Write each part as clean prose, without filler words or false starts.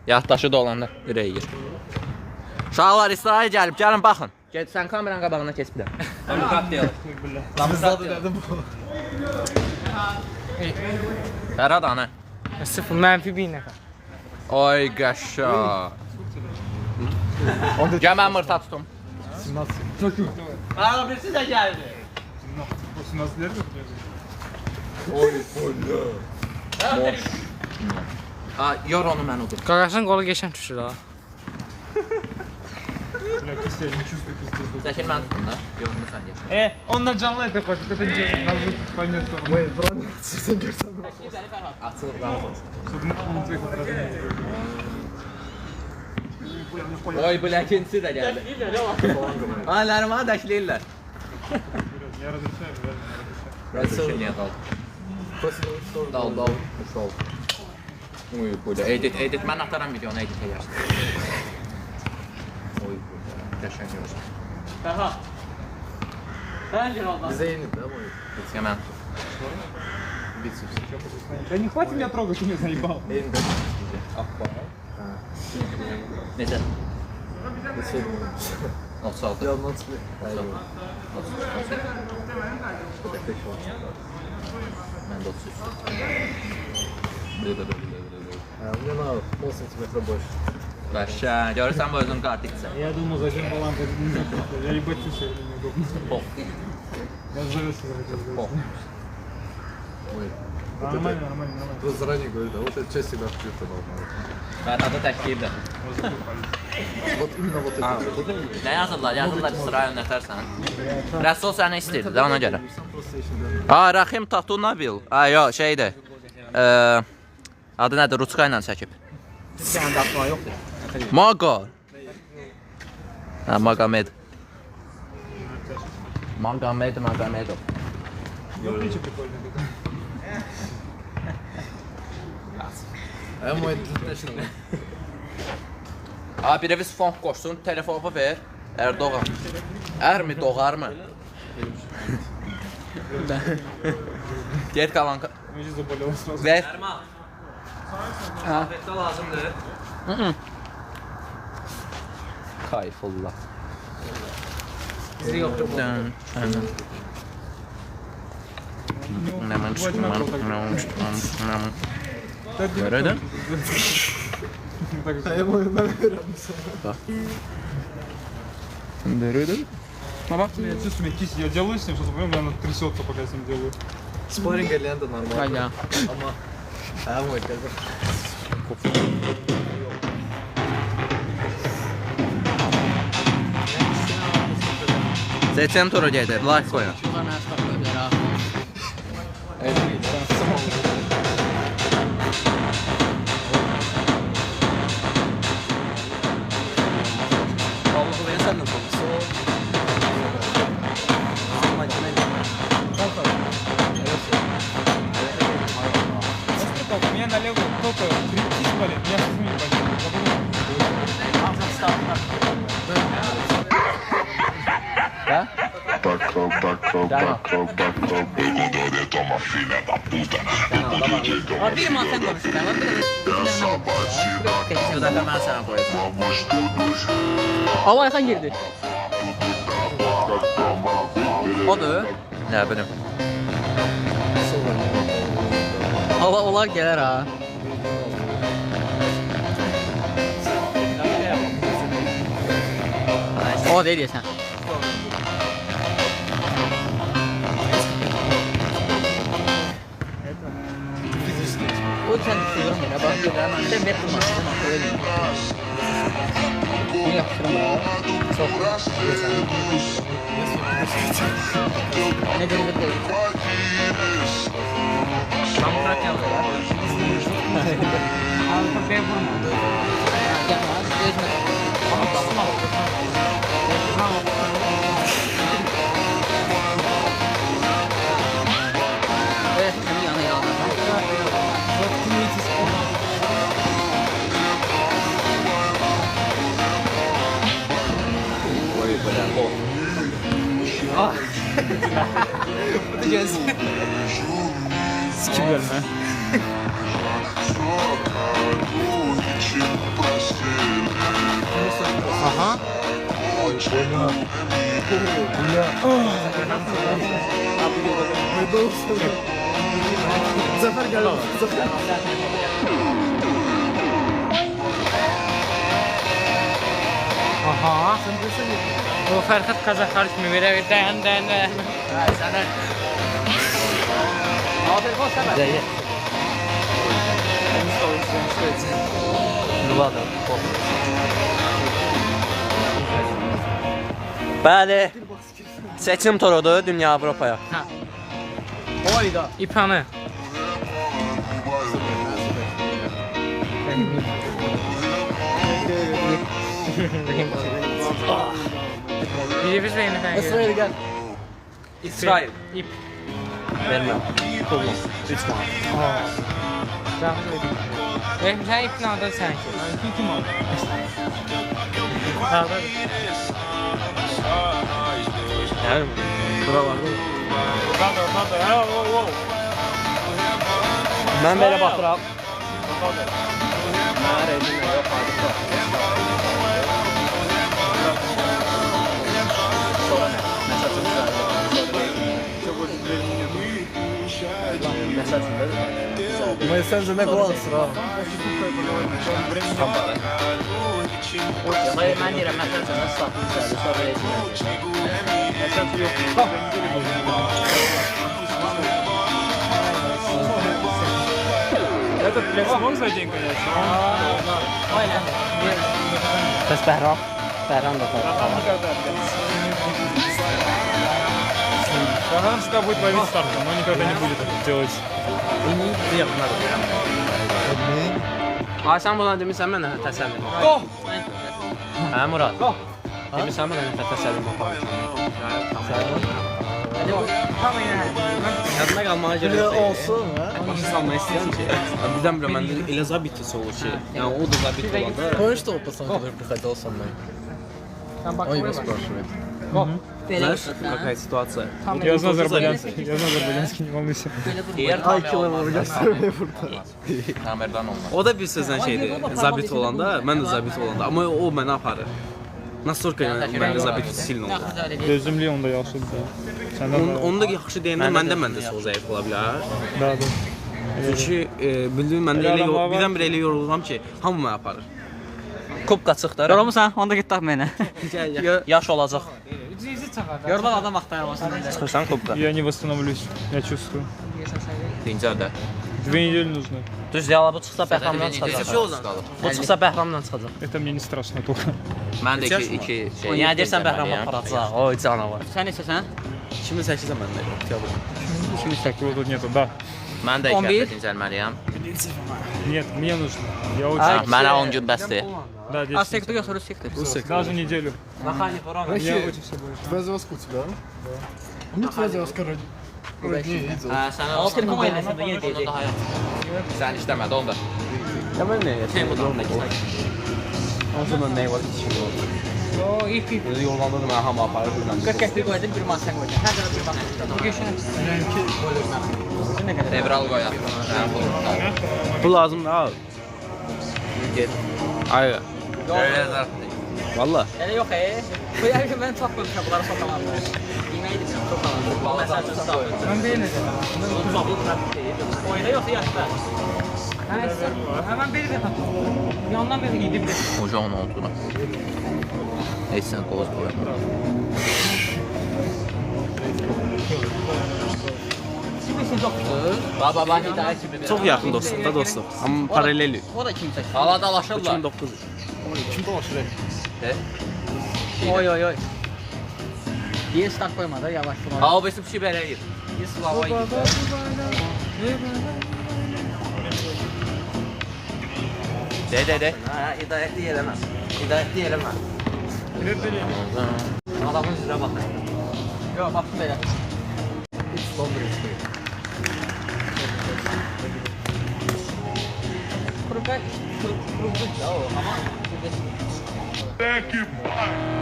Yaddaşı da olanlar ürəyə gir. Uşaqlar İsrail gəlib, gəlin baxın. Get sən kameranın qabağına keç bir də. Demokrat deyil. Demokrat dedim bu. Fərad ana. 0 mənfi 1 nəfər. Ay qəşa. Gəl mən mırta tutum. Aa birisi də gəldi. Oy bolla. Boş. Ha yor onu mən odur. Qaqasının qolu geçən düşür ha. Zəkir mən tutum da. Yorunu sən gəl. Onunla canlı ete koştu. Tepince nazlı paylaştı. Hayır, buranın sizden görsen mi? Açılıb rahat olsun. Oy bu ləkinçisi də gəldi. Anlarım ha dəkləyirlər. Dal. Sol. Oy burada. Edit mən ataram videonu edit edərsən. Oy burada. Qəşəng görürsən. Fərha. Sən gir oldan. Bize yenildi ama. Bitsə mən. Да не хватит меня трогать, ты меня заебал. Yenildi. Necə? Geçelim. 36. Ya not bir. Hayır. Mən də 33. Мне надо полсантиметра больше. Qəşə, görürsən bu özün qartiksə. Я думал, зачем баланка? Я ебать слушаю, неудобно. Pox. Я завесу захотел. Pox. Ой. Нормально. Кто заранее говорит, а вот эта часть всегда впьет должна. Fərhadı təkləyib də. Вот именно вот это. Nə yazırlar? Yazırlar İsrail nətərsən. Rəsul səni istəyirdi də ona görə. Сам просто еще даже. Rahim Tatu Nabil. Yo, şeydir. Adı nədir? Ruçka ilə çəkib. Sənin daxma yoxdur. Maga. Magomed. Magomedov. Ключи прикольные. А мой длительный. Biri biz fon qoşsun, telefonu ver. Erdoğan. Mi doğar mı? Get qalan. Я сейчас заболел сразу. Ver. Afətdə lazımdır. Kayfullah. Bizdə yoxdur bu. Nerede? А я мой номер. Nerede? Бабак, я чувствую, меня кисть, я делаю с ним, что-то, наверное, трясется, пока я с ним делаю. Спарринга лента нормально. Hayda. Ama. А мой когда. Seçim turu gedir, like koyun. Şunlar mənə stop qoyublar ha. Vallahi ben senden sorusu. У меня налево кто-то кисть болит, меня с ними Ha? Bir mantık konuşur. Ben Bu dəfə mən sənə qoyacağam. Hava Ayxan girdi. Odur? Nə bilim. Hava olar gələr ha. O deyil ya sən. O sən düşürürüm ya. Bak görürəm. Sən bir tutmasın. Bunu yapıştırım bura. Çok. Ne görüldü koyuyorsun? Samuraq yazırlar. Arkaya vurma. Yapma. Gözme. Ama basma. Evet, senin yanına yanına. Oy, belə o. Bu da gəlsin. Sikim verme. Zafer geldi. Zafer. Aha. O Fərqat Qazaxlar kimi verə dayan. Sənə. Al telefon səbət. Zəyə. Nuvada. Bəli. Seçim turudur Dünya Avropaya. Oyda. İpanı. Birimiz beğeni ben. İsrail gel. İsrail. İp. Verməm. Pulum. 3 manat. Zahmet edin. Sen ip ne aldın sen ki? Ben kim aldım? Aldım. Yəni bura var mı? Mən belə baxıram. Mənə rejim yox, hadisə. Sonra nə? Məsajın güzəldir. Mesajında Mas sence ne kolansın ha? Mən deyirəm, məsələn, nasıl satın güzəldir, sonra rejimlər. Это для самого за день, конечно. Aynen. Bəs Bəhram? Bəhram da var. Шаган всегда будет ловить стартом, но никогда не будет делать. Ay sən buna demirsən mənə təsəlli. Hə Murad. Demirsən mənə təsəlli aparmışam. Yadıma qalmağa görə Olsun ha. başa salmaq istəyirəm ki, birdən-birə məndə elə zabitçisi olur ki, yəni o da zabit olanda Помнишь, что пацан, который приходил со мной? Он его спрашивает. знаешь, какая ситуация? Я знаю азербайджанский, не волнуйся. Ay kilometre göstermeye burada. Kamerdan olmaz. O da bir sözdən şeydir, zabit olanda, mən də zabit olanda, amma o məni aparır. Nasturka ilə məndə zabit silin olur. Gözümlüğü onda yaxşı bir daha. Senden Onu da yaxşı deyəndə məndə sol zəif ola bilər. da. Çünki bildiyim məndə elə birdən-birə elə yoruluram ki, hamı məni aparır. Kubka çıxdı. Yorulmusan? Onda git tak mənə. Yaş olacaq. Yorulaq adam axtarmasın. Çıxırsan kubka. Я не восстановлюсь, я чувствую. Birinci əldə. 2 недели нужно. Düz yala bu çıxsa Bəhramdan çıxacaq. Bu çıxsa Bəhramdan çıxacaq. Это мне не страшно только. Mən də iki şey. Yəni deyirsən Bəhram aparacaq. Oy canavar. Sən neçəsən? 2008-də məndə oktyabr. 2008 тут nету, да. Mən də 2 11. həftə dincəlməliyəm. Нет, мне нужно. Я очень... Mənə 10 gün bəsdir. Да, A 10. sektor yoxsa rus sektor? Даже неделю. Я Вообще, очень все боюсь. твоя завязка у тебя? Ну, твоя завязка вроде не видел. Hə, sənə Al telefon ailəsində yenə deyəcək. Sən işləmədi onda. Ya mən nə etdim? O zaman nə var ki? O, ip. Yolanda da mən hamı aparır bilməm. 40 qəpik qoydum, bir man sən qoydun. Hər dəfə bir man. Bu geçən. Nə qədər? Fevral qoyaq. Mənim pulum. Bu lazımdır ha. Get. Ay, Öyle zarf. valla. Elə yox Bu yer ki mən çox qoymuşam, bunları soxalam. Yeməyi də soxalam. Məsəl üçün sağ ol. Ben beğeneceğim. Oyda yoxsa yaşda? Hemen beri de taktım. Yandan beri giydim de. Ocağın olduğuna. Heç sən qoz qoyma. Kimisi yoktu. Baba hidayət kimi. Çox yaxın dostluq da dostluq. Amma paralel. O da kim çəkdi? Hala dalaşırlar. 2009. Kim dolaşır? Oy oy oy. Diye stak koymadı yavaş şuna. Ha o besim bir şey belə yiyir. Bir slava yiyir. De. Ha, hidayətli eləmə. Hidayətli eləmə. Adamın üzrə baxın. Yok baktım böyle. Kurukay. Kurukay ya o ama. Moleque,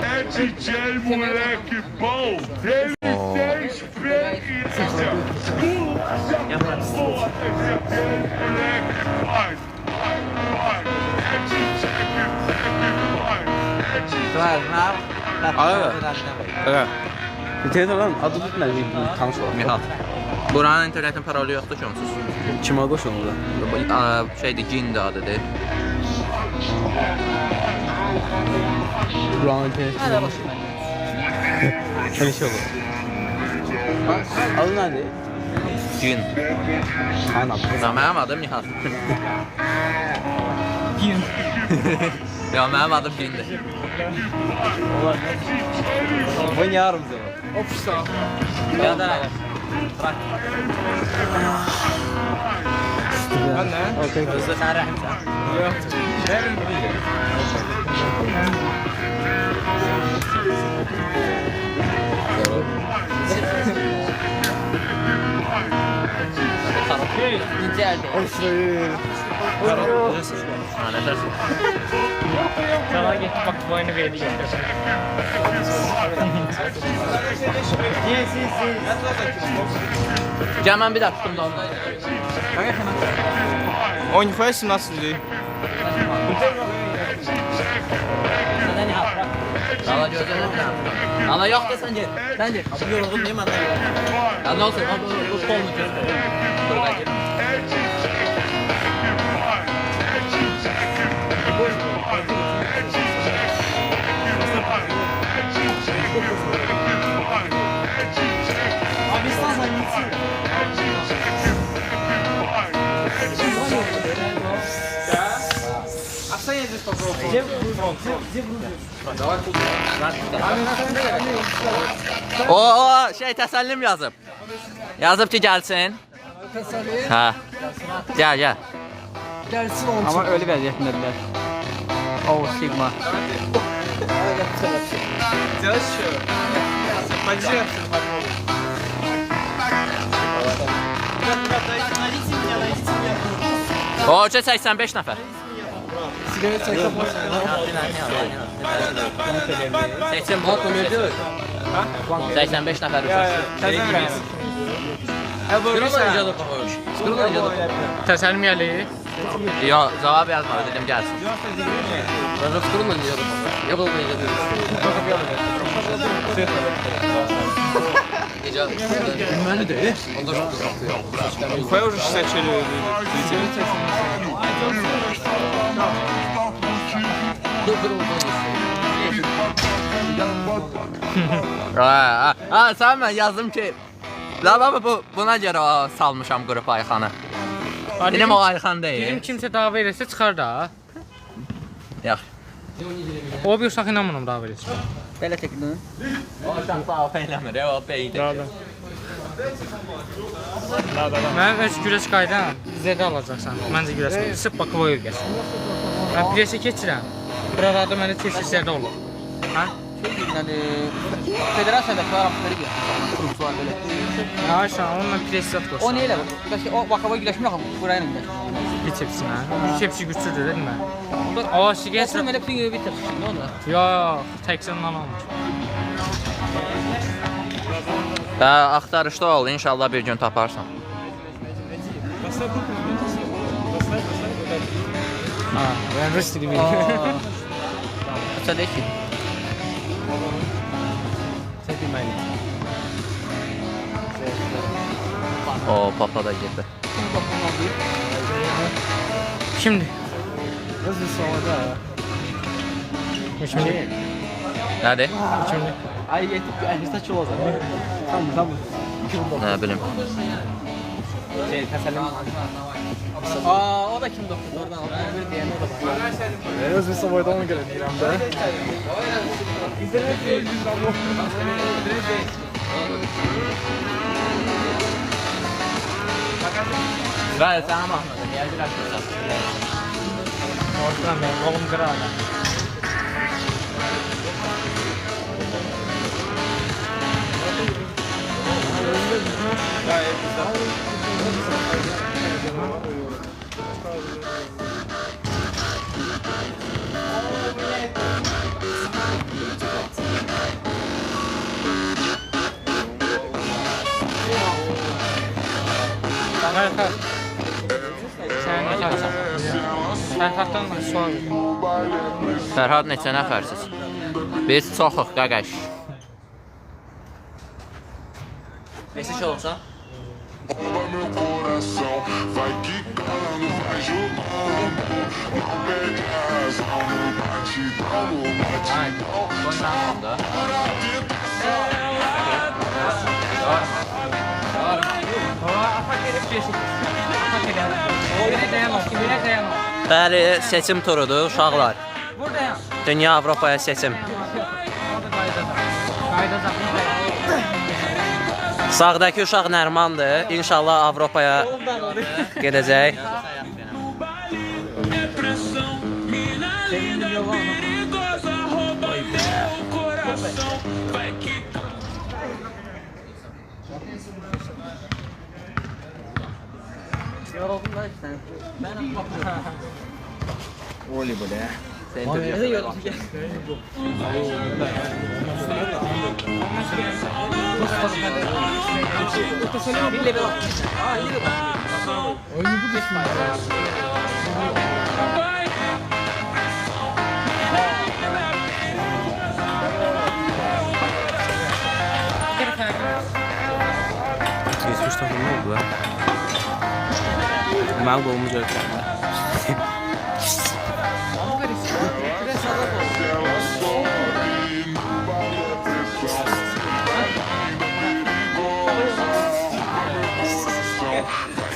é DJ moleque bom, ele fez freguesia. Essa porra é DJ moleque vai, é DJ que vai, é DJ. Var, nə? Qaqa. Telefon adı tutmadı tanış olalım. Mihal. Buranın internetin parolu yoxdur ki onsuz. Kimə qoşun orada? Şeydir, Cin də adıdır. Buranın internet. Elə şey olur. Adı nədir? Cin. Aynen. Mənim adım Nihal. Ya mənim adım Cindir. Bu niyə yarımızı var? Ya da özdə sən rəhmsən. İncəldi. Nə tərsin? Sana git bak bu oyunu verdi götürsün. Gəl mən bir daha tutum da onu. Oyun fayası nasıl değil? Nədən yaprak? Ala gözlərim mən. Ala yox da sən get. Sən get. Abi yorulğun deyim məndən yox. Ya nə olsun? Bu kolunu göstər. Dur gəl. Abi istersen gitsin. O şey təsəllim yazıb. Yazıb ki gəlsin. Teselli. Hə. Gəl, gəl. Gelsin olsun. Ama ölü vəziyyətindədirlər. O, Sigma. O, 85 nəfər. Sigaret çekse boş. Seçim bu. 85 nəfər. Təsəllim gəli. Yox, cavab yazmadı dedim gəlsin. Bilməli deyil. Ufaya уже 60 çeliyor. Sən mən yazdım ki, baba buna görə salmışam qrup Ayxanı. Benim o Ayxan Dedim deyil. kimsə dava verirsə çıxar da. Yox. O bir uşaq inanmıram dava verirsə. Belə çəkdin. O uşaq dava eləmir, o beydir. Mənim öz güreş qaydam zədə alacaqsan. Məncə güreş qayda. Sırf Bakıva ölgəsi. Mən presi keçirəm. Buralarda mənə tez-tezlərdə olur. Hə? Yəni federasiyada qaramışları gəlir. Kursular belə. Ya aşağı onunla pres zat qoşsan. O nə elə? Bəs o Bakıva güləşmir axı burayla güləşmir. Biçepsinə. Biçepsi güclüdür değil mi? O şikayət. Oturum elə bütün yolu bitir. Nə olur? Yox, təkcə ondan almış. Axtarışda ol, inşallah bir gün taparsan. Ha, ben rus dili bilmiyorum. Aça deyil ki. Sen bilməyini. O papa da girdi. Şimdi. Nasıl savada? Şimdi. Nədir? Şimdi. Ay yetib ki, əhli saç olacaq. Tamam. Nə bilim. Şey, təsəllim. O da kim doktor? Oradan aldı. Bir deyən o da var. Özür savada ona göre deyirəm də. Bəli, sənə baxmadım. Niyə bir açmışsan? Ortadan ben kolum kırardı. Ferhat. Sen ne kalsan? Ferhat'tan da sual. Fərhad neçə nəfərsiz? Biz çoxuq qaqaş. Neyse şey olsa. Bomba meu coração, vai quicando, vai jogando. Não perde a razão, no batidão, no batidão. Da. Bəli, seçim turudur uşaqlar. Dünya Avropaya seçim. Sağdakı uşaq Nərmandır. İnşallah Avropaya gedəcək. Yoruldum da sen. Ben Oli bu da. ne yoruldum ki? Bille bir bak. Aa, iyi bak. Oyunu bu düşman. Geçmiş takım ne oldu lan? Mənim qolumu görürəm. Ela sobe no balão, pessoal.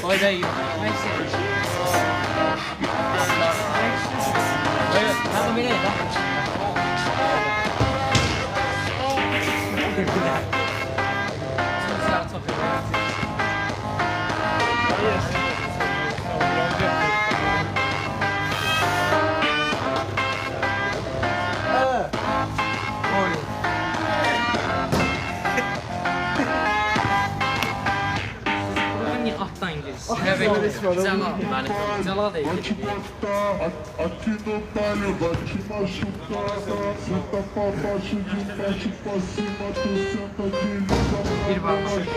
Oy da iyi. Tamam beni bak. Attan İngiliz. Evet. Cala da iyi. Vai te botar aqui no baile, vai te machucar. Senta pra baixo, de baixo pra cima, tu senta de liga Bir pra bak.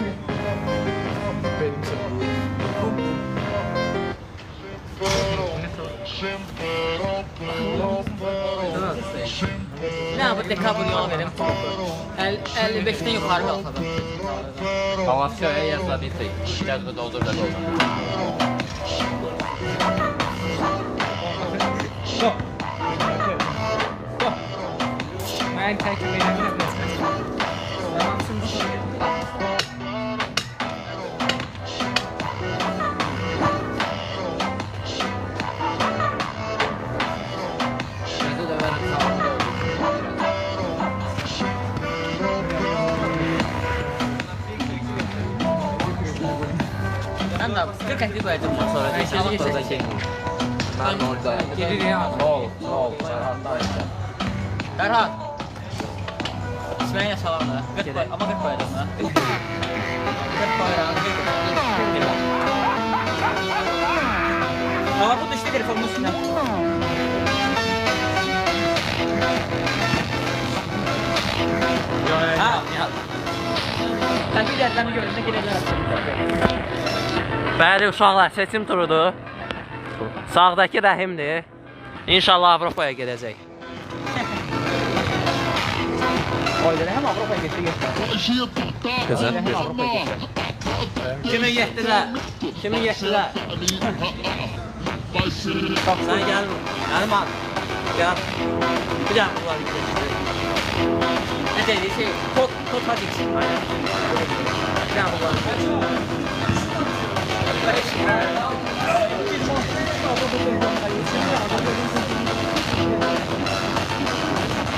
Ne yapıp dekabını yola verim? 55'ten yukarı kalkalım. Havaşaya yazıla bildik. İşlərdə doldur da doldur. Ben takip edebilirim. Bizi də verən sağlıqda oldu. Ben de 40 ekli koyacağım bundan sonra. Ben İnşallah sağlıqda da şey. Ben orada. Gelir ya. Sağ ol, sağ ol. Serhat'dan işte. Ferhat. İsmail'e salam da. 40 koy ama 40 koyacağım da. 40 koyacağım. Ama bu düştü telefonun üstüne. Ha, ya. Sen bir yerden gördüğünde gelirler. Bəli uşaqlar, seçim turudur. Sağdakı Rəhimdir. İnşallah Avropaya gedəcək. Oyları hem Avrupa'ya geçti geçti. Gözəl. Hem Avrupa'ya geçti. Kimi getdilər? Kimi getdilər? Sen gel. Gelme abi. Gel. Bir daha bunlar gidelim. Ne dedi şey? Kot hadi gitsin. Aynen. Bir daha bunlar gidelim.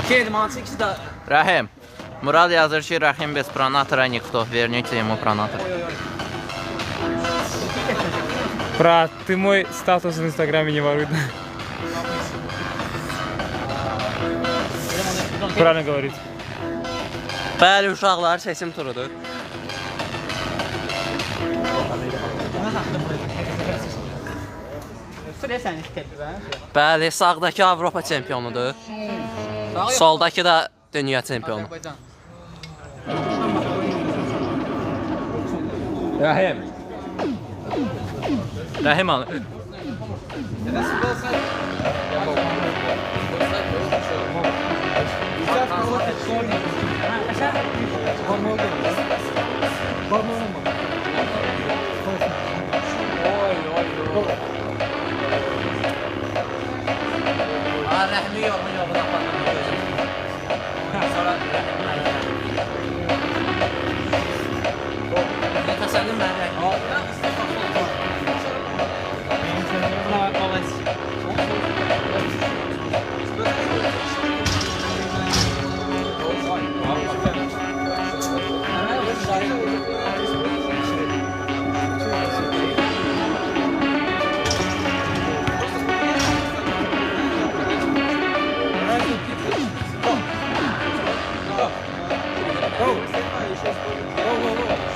Şeydim hansı ikisi de Rəhim. Murad yazır ki, Rəhim без пронатора никто. Верните ему пронатор. Брат, ты мой статус в Инстаграме не воруй. Правильно говорит. Bəli uşaqlar, seçim turudur. Sıraya sen istedin ben. Bəli, sağdakı Avropa çempionudur. Soldakı da dünya çempionu. Azerbaycan. Rəhim. Rəhim alır. Rəhmi yoxmu yoxmu da patladı. Sonra ne təsəllim mən rəhmi.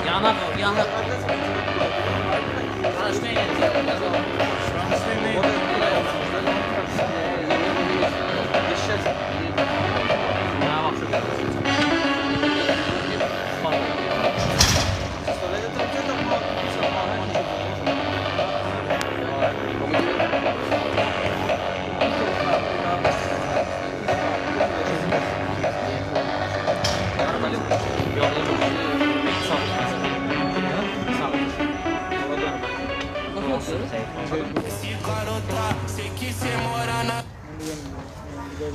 Yanak o, yanak. Karışmaya gelecek.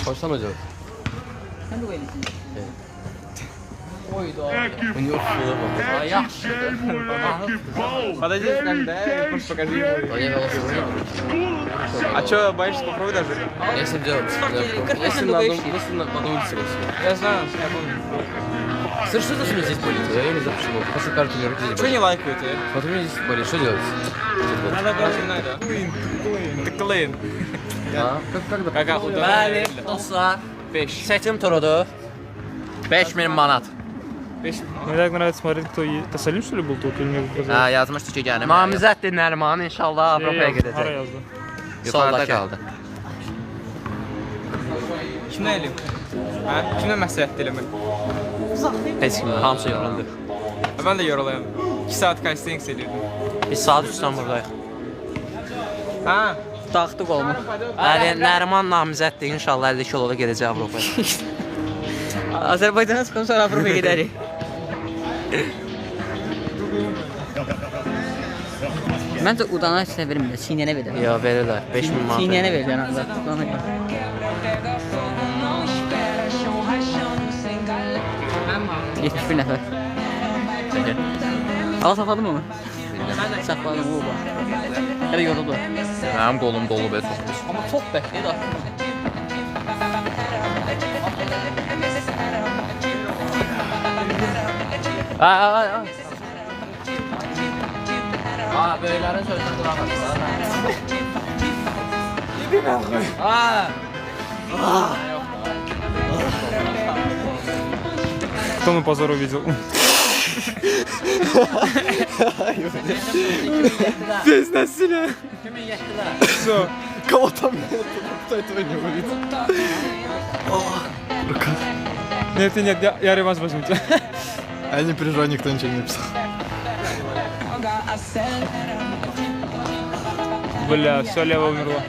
Baştan hocam. Sen de böylesin. Oydu. Bu niye oturuyor bak? Ay yaxşıdır. Подожди секунду, да? Просто покажи его. Ой, я волосы вырвал. А что, боишься попробуй даже? Я с ним делаю. Если на улице рисую. Я знаю, я помню. Слышь, что за меня здесь болит? Я не запишу. После карты мне руки не Что не болит. лайкают, а? Вот у меня здесь болит. Что делать? Надо просто надо. Ты клин. А? Как Как охуенно. Bəli, dostlar. 5. Seçim turudur. 5000 manat. Мне так нравится смотреть, кто Тасалим, что ли, был тут или мне показалось? Ha, yazmışdı ki gəlim. Namizəddir Nəriman inşallah Avropaya Hara gedəcək. yazdı? Yuxarıda Soldakı. qaldı. Kimdən eləyim? Hə? Kimdən məsləhət eləmək? Heç kim, hamısı yoruldu. Ben de yorulayım. 2 saat calisthenics eləyirdim. Biz saat 3-dən buradayıq. Ha? Taxtıq olmuş. Bəli, Nəriman namizəddir inşallah 50 kiloda gedəcək Avropaya. Azərbaycana çıxın sonra Avropaya gedərik. Məncə udana sizə vermirlər, çiynənə verirlər. Ya verirlər 5000 manat. Çiynənə verirlər ancaq. Udana görə. 71 nəfər. Ala saxladın mı onu? Saxladım, o var. Hələ yoruldu. Mənim qolum dolu be çox. Amma çox bəkdir da. Ay. Ha, böylərin sözünə qulaq asın. Кто на позор увидел? Здесь насилие. Все. Кого там нет? Кто этого не увидел? Нет, я реванш возьму тебя. А не переживай, никто ничего не написал. Бля, все лево умерло.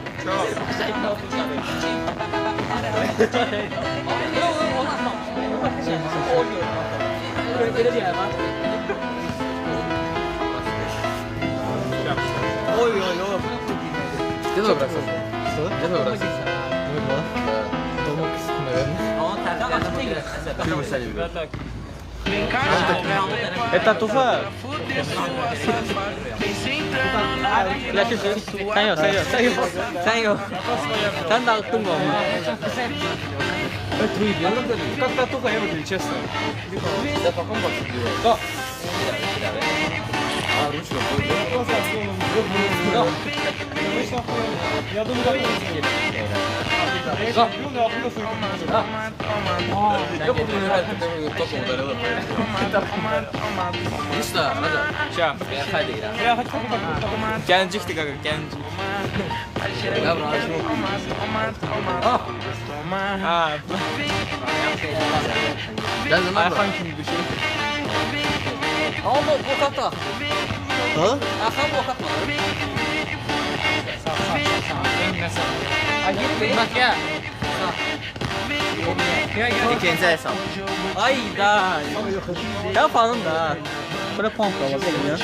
Где твой брат? Что? Где твой брат? Дома, наверное. Чего вы сами берете? Это туфа. Sen yok. Sen yok. Sen dağıttın golünü. Как татуха, я выглядит, честно. Да, по компасу делаю. А, ручка. Я думаю, Я буду играть, когда вы током ударила. Иди сюда, надо. Сейчас. Я хайди играю. Gencikti kanka, gencik. Я бросил. Ha. Gel lan Ayhan bırak. kimi bir şey. Ama bu kata. Ha? Akan bu kata. Bak ya. İkinci hesab. Ay da. Ya falan da. Böyle pump da olabilir ya.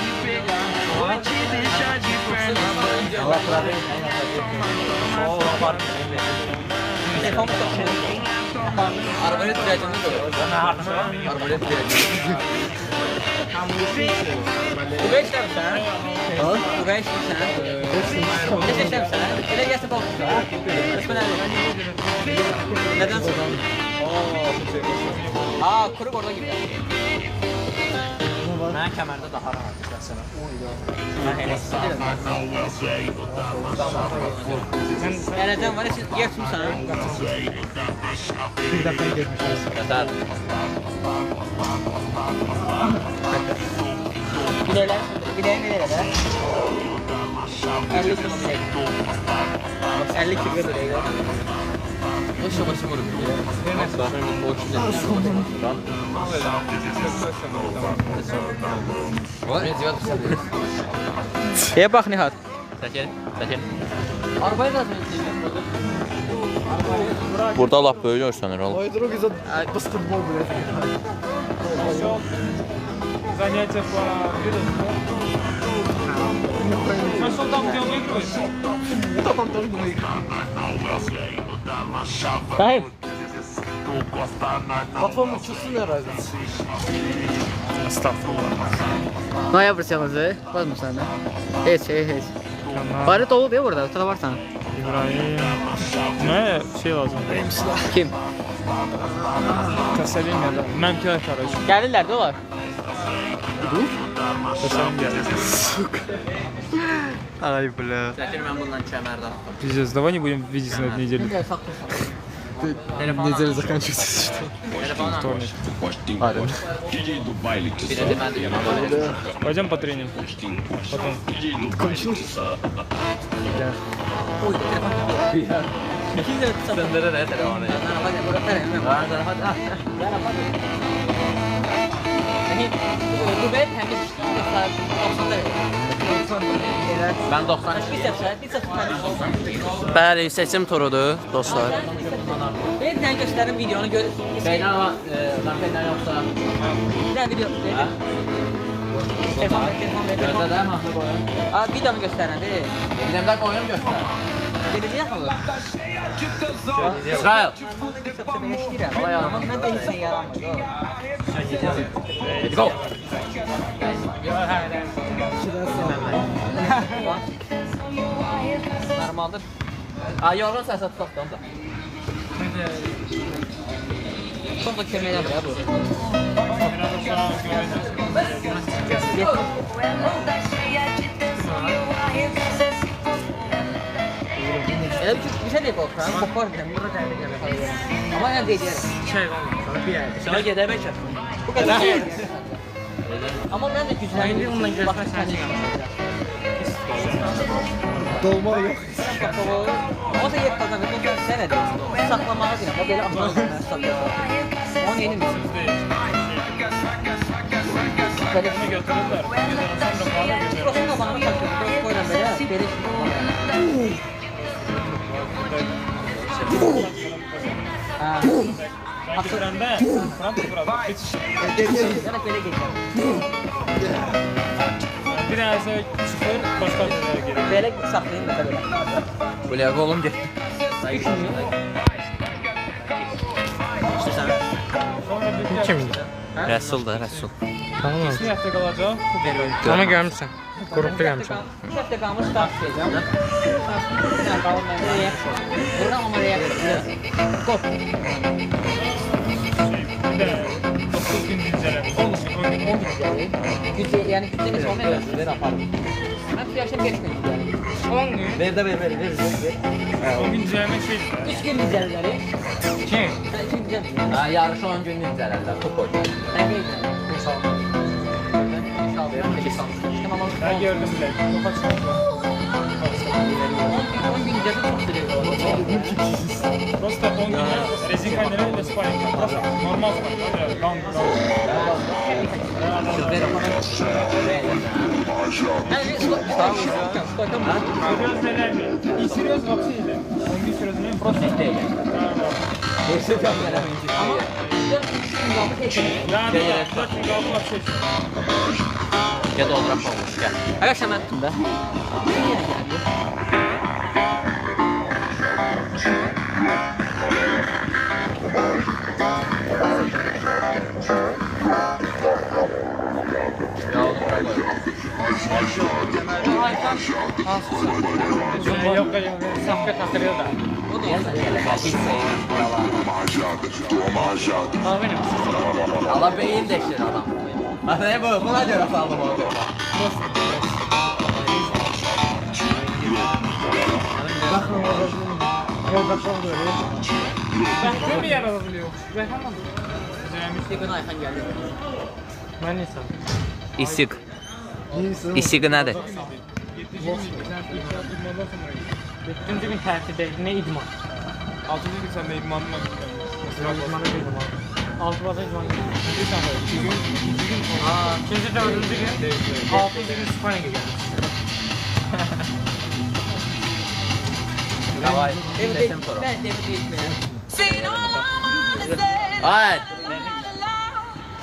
Telefonum çok Arabayı dirəcəyini görür. Arabayı dirəcəyini. Bu beş demişsən? Bu beş demişsən? Ne seçmişsən? Elə gəlsə baxmışsan. İsmi nədir? Nədən sonra? Aa, kuru orada gidiyor. Mən kəmərdə daha rahat istəsəm. Mən elə istəyirəm. Gələcəm var, siz geçmişsən. Bir dəfə getmişiz. Qatar. Biləyim elə də. 50 kilo biləyim. 50 kilo biləyim. Boşa boşa vurur. Şeye bak Nihat. Çəkil, çəkil. Arabayı da Burada lap böyük görsənir oğlum. Ой, друг, из-за баскетбол, блядь. Занятия по Нашел там, где он выигрывает. Да, там тоже было игра. Sahip. Платформа чувствительная разница. Ne yapıyorsunuz? Bakmıyorsun da. Hiç. Bari dolu değil burada. Ortada varsan. İbrahim. Ne şey lazım? Kim? Teselim ya da. Memkele karış. Geldiler dolar. Teselim geldi. Ай, бля. Çəkil mən bundan kəmərdə. Пиздец, давай не будем видеться на этой неделе. Неделя заканчивается, что? Вторник. Арен. Bir də mən də yanımda. Пойдем по тренинг. Потом. Döndürür ya telefonu. Ben 90. Bəli, seçim turudur dostlar. Bir tane gösterin videonu gör. Şeydən ama nakildən yoxsa Bir tane video. Telefon ver. gözdə də mahnı qoyun. Aa, videomu gösteren değil. Elimdə qoyun göstər. Geleceğe kalır. İsrail. Ama ben de hiç yaramıyor. Hadi go. Normaldir. Aa, yorğun səsə tutaq da onda. Çok da kömeğe ya bu. Ya bir şey değil korkan. Kopar dedim. Burada derdi. Ama ne diyeceğim? Şey olmaz. Bir yerde. Sana gidemek yok. Bu kadar. Ama ben de güzel. Onunla görüşmek Dolma yok. O da yek kazanır. Bu da senede. Saklamağı değil. O böyle anlamıyor. Onu yeni misin? Telefonu götürürler. Videodan sonra falan götürürler. Prosuna bana takıyor. Koydan böyle. Beri Ha. Bitirende Frankfurt burada. Bitiş. Yana böyle geçeceğim. Bir tanesi çıkır, başka bir yere gelir. Böyle saklayayım da böyle. Buraya qolum getdi. İşte sen. Sonra bir Kim? Rəsuldur, Rəsul. Tamam. bir hafta kalacak. Ama görmüşsün. Grupta görmüşsün. Bir hafta kalmış start edeceğim. Bir tane kalın bende reaksiyon. Buradan ama reaksiyon. Kop. Bir de 9 gün dinceleme. 10 gün yani gücünüz olmaya başlıyor. Ben yaparım. Ben bir yaşam geçmedim yani. 10 gün. Ver də ver. 10 gün dinceleme şey. 3 gün güzelleri. Kim? 2 gün güzel. Ha, yarışı 10 gün incələrlər, top oynar. Ben geçmedim. İnşallah. Ben gördüm bile. Kafa çıkıyor. 10 gün güzel çok sürüyor. Просто 10 gün rezin kaynları ve sparring. Просто normal sparring. Gang. Seriöz neler mi? İyi seriöz вообще или? 10 gün seriöz ne? Просто Değil. Ama 4 gün kaldı geçelim. yani 4 gün kaldı вообще. Ya da olaraq olmuş, gəl. Arkadaşlar ben tuttum da. Yok, safka takılıyor da. O da olsa hiç Abi benim. Allah beyin deşir adam. Hatta bu buna göre saldım oldu. Ben bir yer alabiliyor. Ben hemen. Bir gün Ayhan geldi. Ben insan. İsik. İsik nedir? Dördüncü gün tertipte ne idman? 6. gün sen de idmanına İdmana girdim abi. 6 baza idman girdim. İkinci dördüncü gün, 6. gün İspanya'ya geldim. Davay. Ben de bir değişmeye. Hayır.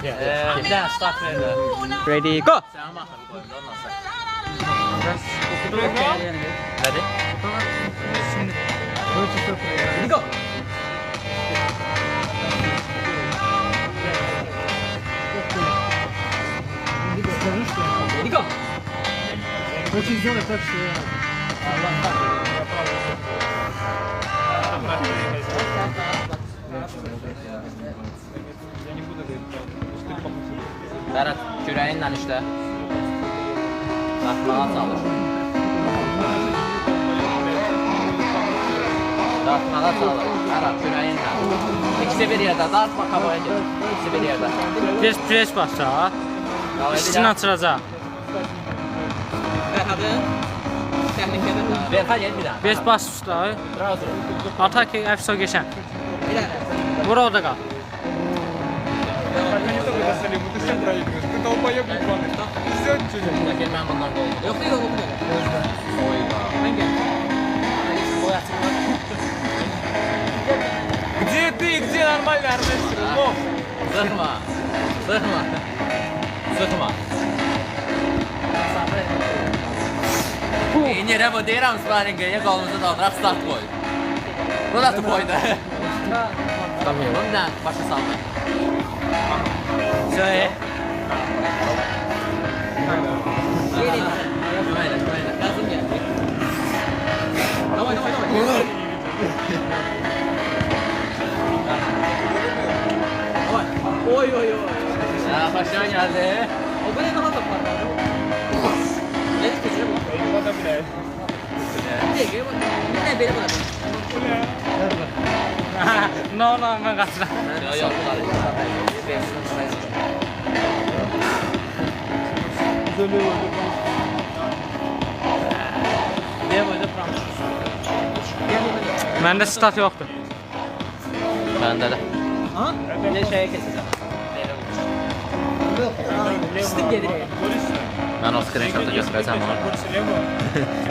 Bir tane start verdi. Ready go. Biraz Okudum yani. Hadi. Şimdi. Hadi go. Hadi go. Berat, kürəyinlə işlə. Dartmağa çalış. Dartmağa çalış. Berat, kürəyinlə. İkisi bir yerdə, dartma kabaya gel. İkisi bir yerdə. Biz pres basacaq. İkisini açılacaq. Ferhad'ın tehlikeli de. Berha gel bir daha. Biz basmışlar. Atak efso geçen. İlerle. Vur orada kal. ты все проигрываешь. Ты долбоеб ебаный. Все, что-нибудь. Gel mən bundan qol. Yok yok bu kadar. Ben gel. Где ты, где нормальный армейский лов? Sıxma. Sıxma. Sıxma. İndirəm o deyirəm sparingəyə qolumuzu daldıraq start qoy. Bu da qoydu. Tamam. Bundan başa salma. Şöyle. Gelin. Böyle. Yazım geldi. Davay. Oy. Ya başa geldi. O böyle daha da var. Ne diyeceğim? Eyvallah bile. Bir de bir de benim var. No, ben kaçıram. Yok. Məndə stat yoxdur. Məndə də. Ha? Ne şeye keseceğim. Pislik gelir. Mən o screenshot'ı göstərəcəm ona.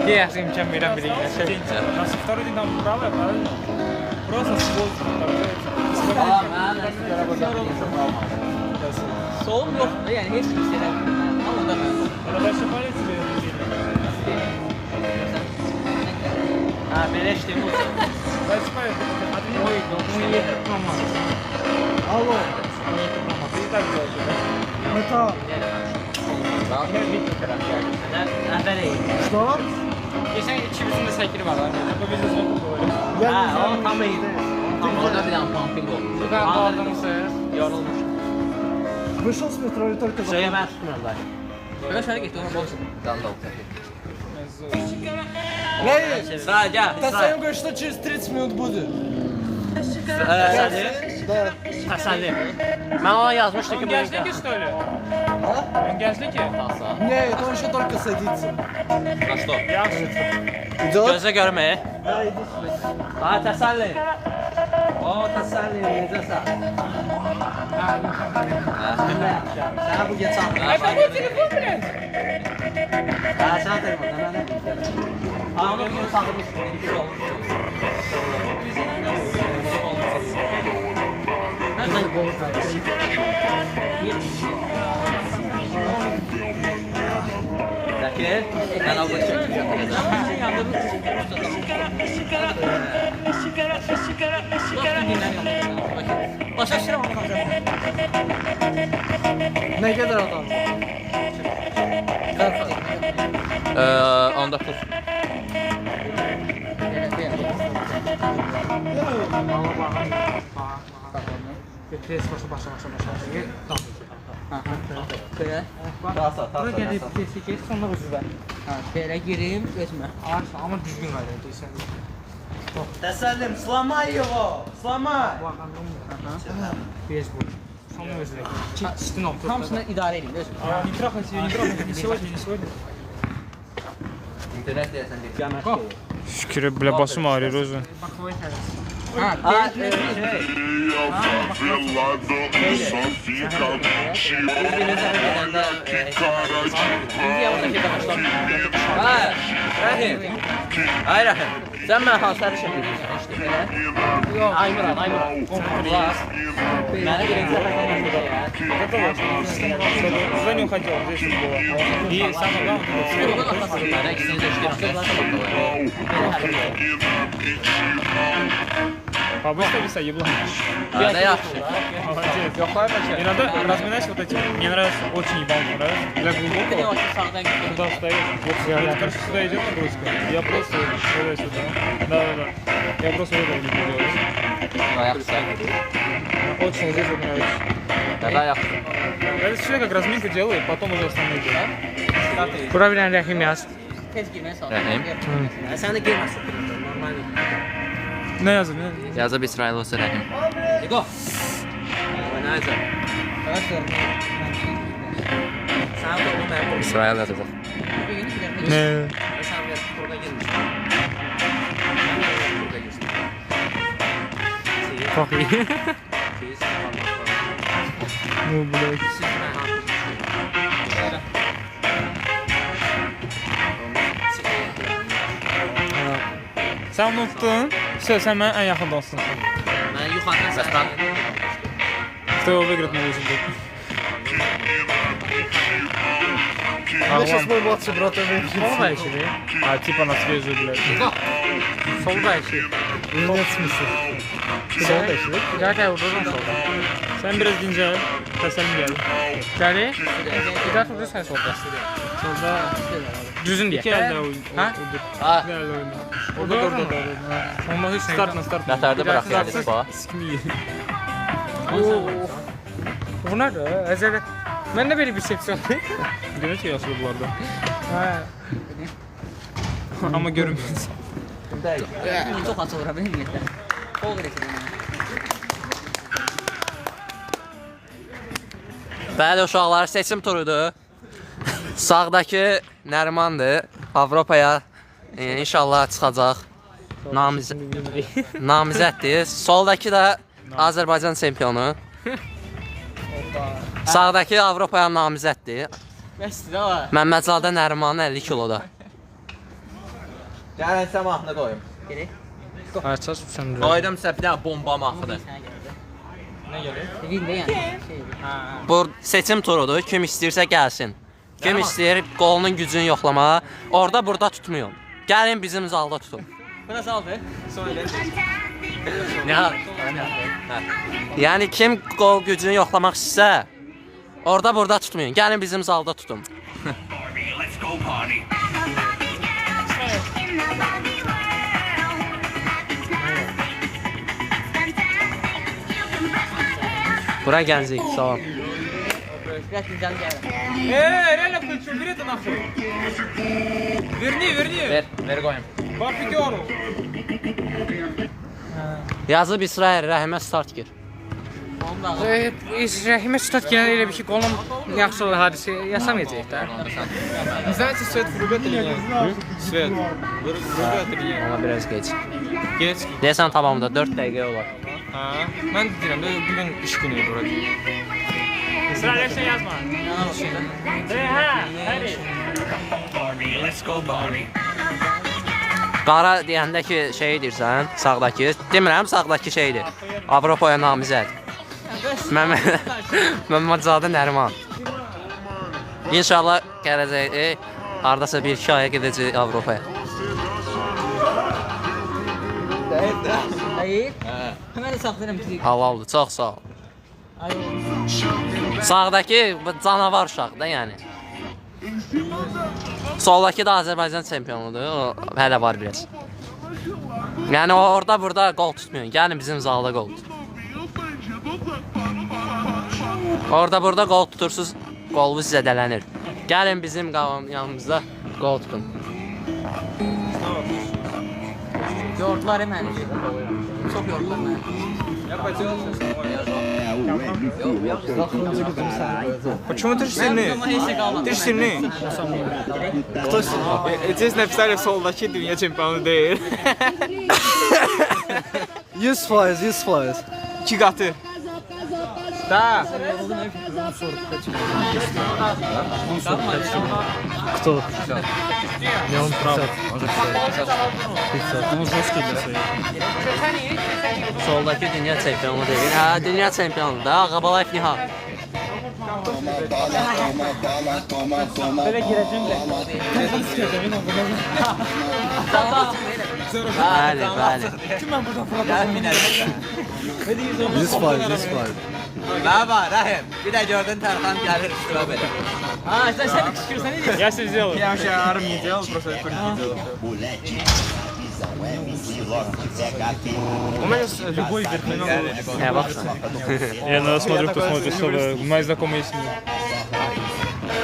Deyəsə imkan verən biri ilə. У нас второй день там правая, правильно? Просто с воздухом. Soğum yok. Yani hiç kimseler. Ama da ben. Надо дальше палец или Ha beleş de bu. дальше палец? Oy, bunu yetirməm. Alo. Ты и так делаешь, да? Əvvəl iyi. Что? Geçən ikimizin də səkili var. Только без звука говорю. Ha o tam iyi. Tam orada bir dənə pumping oldu. Bu da qaldırmışsınız. Yorulmuş. Вышел с метро и только Şeye ben tutmuyorum zaten. Böyle şöyle gitti onu boş. Qanda oldu. Эй, Sıra gel. Тасаем говорит, что через 30 минут будет. Да. Təsəlli. Mən ona yazmışdım ki bu Гражданки, что ли? Гражданки? Не, это он еще только садится. Na stop. Идет? Gözlə görmə. Да, иди сюда. Ha təsəlli. O təsəlli necəsən? Sənə bu geçən. Это мой телефон, блядь! Ha sən telefon mənə. Ha onu bir sağlamışdım. Zakir, mən o çəkəcəm. Başa şirin onu kalacağım. Ne kadar adam? 40. Onda tut. Pres başa. Böyle. Bura gəlib presi geç, sonra üzvə. Ha, böyle gireyim, geçme. Ağaçla, amma düzgün qayda deyirsən. Təsəllim, Slamayeva. Slamay. Pres bu. Sonra özünə. Çistin oldu. Hamısını idare edeyim, geçme. Не трахайте, не сегодня. İnternet deyəsən deyil. Şükür, belə başım ağrıyor özü. Ha, Favelado só fica contigo. Rəhim. Ay Rəhim. Sən mənə hansıları çəkirsən işte belə? Yok, Aymuran. Qulaq. Mənə birinci dəfə Куда не уходил, здесь было. И самое главное, Mənə ikisini də işləyirsən. побыстрее писать, еблан. Nə yaxşı. Молодец. Иногда разминаешь вот эти. Мне нравится, очень ебалку нравится. Для глубокого. Куда встаешь? Вот, короче, сюда идет нагрузка. Я просто сюда. Да. Я просто это не буду делать. Ayaqsa. Очень здесь вот нравится. Nə yaxşı. Это все как разминку делаю, потом уже основные делаю. Bura bir dənə rəhim yaz. Tez girmeye sağ ol. Rəhim. Sen de girmezsin. Normal. Ne yazın? Yazıb İsrail olsa Rəhim. Digo. Nəzə? Evet. Sana da onu ben İsrail yazacaq. Ne? Sen de burada girmiş. Çok iyi. Bu blok. Sen unuttun. Sen benim en yakın dostumsun. Ben yukarıdan sen. Кто выиграет на лыжнике? Я сейчас мой младший брат выиграет. Солдайчи, да? А типа на свежий, блядь. Солдайчи. Нет смысла. Солдайчi, да? Bir dakika vurdun solda. Sen biraz dincel. Teselim gel. Gel. Bir daha vurdun sen solda. Solda. Düzün diye. İki elde oyun. Ha? Ha. İki elde oyun. Orada. Onda hiç start. Nətərdə bıraq gəldik bax. Sikimi. Bunlar da əzələ. Mən də belə bir seksiyon. Demək ki, yaşlı bunlarda. Hə. Amma görünmüyor. Çok az olur benim millete. Kol gerekiyor. Bəli uşaqlar, seçim turudur. Sağdakı Nərimandır. Avropaya inşallah çıxacaq. Namizəddir. Soldakı da Azərbaycan çempionu. Sağdakı Avropaya namizəddir. Bəsdir ha. Məmmədzadə Nərimanın 50 kiloda. Gəlin sən mahnı qoyum. Gerek. Aças sən. Qoydum sizə bir dənə bomba mahnıdır. Nə gəlir? Evinde yani. Şey. Bu seçim turudur. Kim istəyirsə gəlsin. Kim istəyir qolunun gücünü yoxlamağa. Orada burada tutmayın. Gəlin bizim zalda tutun. Burası aldı. Söyle. Nə? Yəni kim qol gücünü yoxlamaq istəyirsə, orada burada tutmayın. Gəlin bizim zalda tutun. Bura gəncik, sağ ol. Biraz güzel geldi. Реально включу, бери это нахуй. Верни. Ver qoyum. Барбекюру. Yazıb İsrail Rəhimə start gir. Rəhimə start gələn elə bir ki, qolum yaxşı olur hadisə yasamayacaq da. Не знаете, свет врубят или нет? Свет. Vurgat eləyək. Ona biraz geç. Geç. Deyəsən tamamda 4 dəqiqə olar. Ha. Mən deyirəm də bugün iş günü bura. Sırayla şey yazma. Qara deyəndə ki, şey deyirsən, sağdakı. Demirəm, sağdakı şeydir. Avropaya namizəd. Məmmədzadə Nəriman. İnşallah gələcək, hardasa 1-2 aya gedəcək Avropaya. Hayır. Hemen de saklarım ki. Halaldır, çox sağ ol. Sağdakı canavar uşaqdır, yəni. Soldakı da Azərbaycan çempionudur. O hələ var biraz. Yəni o orada burada qol tutmuyor. Gəlin bizim zalda qol tut. Orada burada qol tutursunuz, qolunuz zədələnir. Gəlin bizim yanımızda qol tutun. Yordular məni. Çox yordular məni. Почему ты ж сильный? Ты ж сильный. Кто сильный? Здесь написали soldaki dünya çempionu değil. 100%, 100%. 2 katı. Da. Кто? Я он прав. Ну, жесткий для своих. Soldakı dünya çempionu deyil. Hə, dünya çempionu da Ağabalayev Nihal. Böyle gireceğim de. Kafasını sikeceğim yine bunu. Bəli, bəli. Kim ben buradan fırlatıyorum? 100%, 100%. Baba, Rahim, bir de gördün Tarkan gelir üstüme böyle. Ha, sen kışkırsan ne diyorsun? Я все сделаю. Я вообще арм не делал, просто я курить не делал. У меня любой верховный. Hə, baxsan. Я смотрю, кто смотрит, чтобы мои знакомые с ним.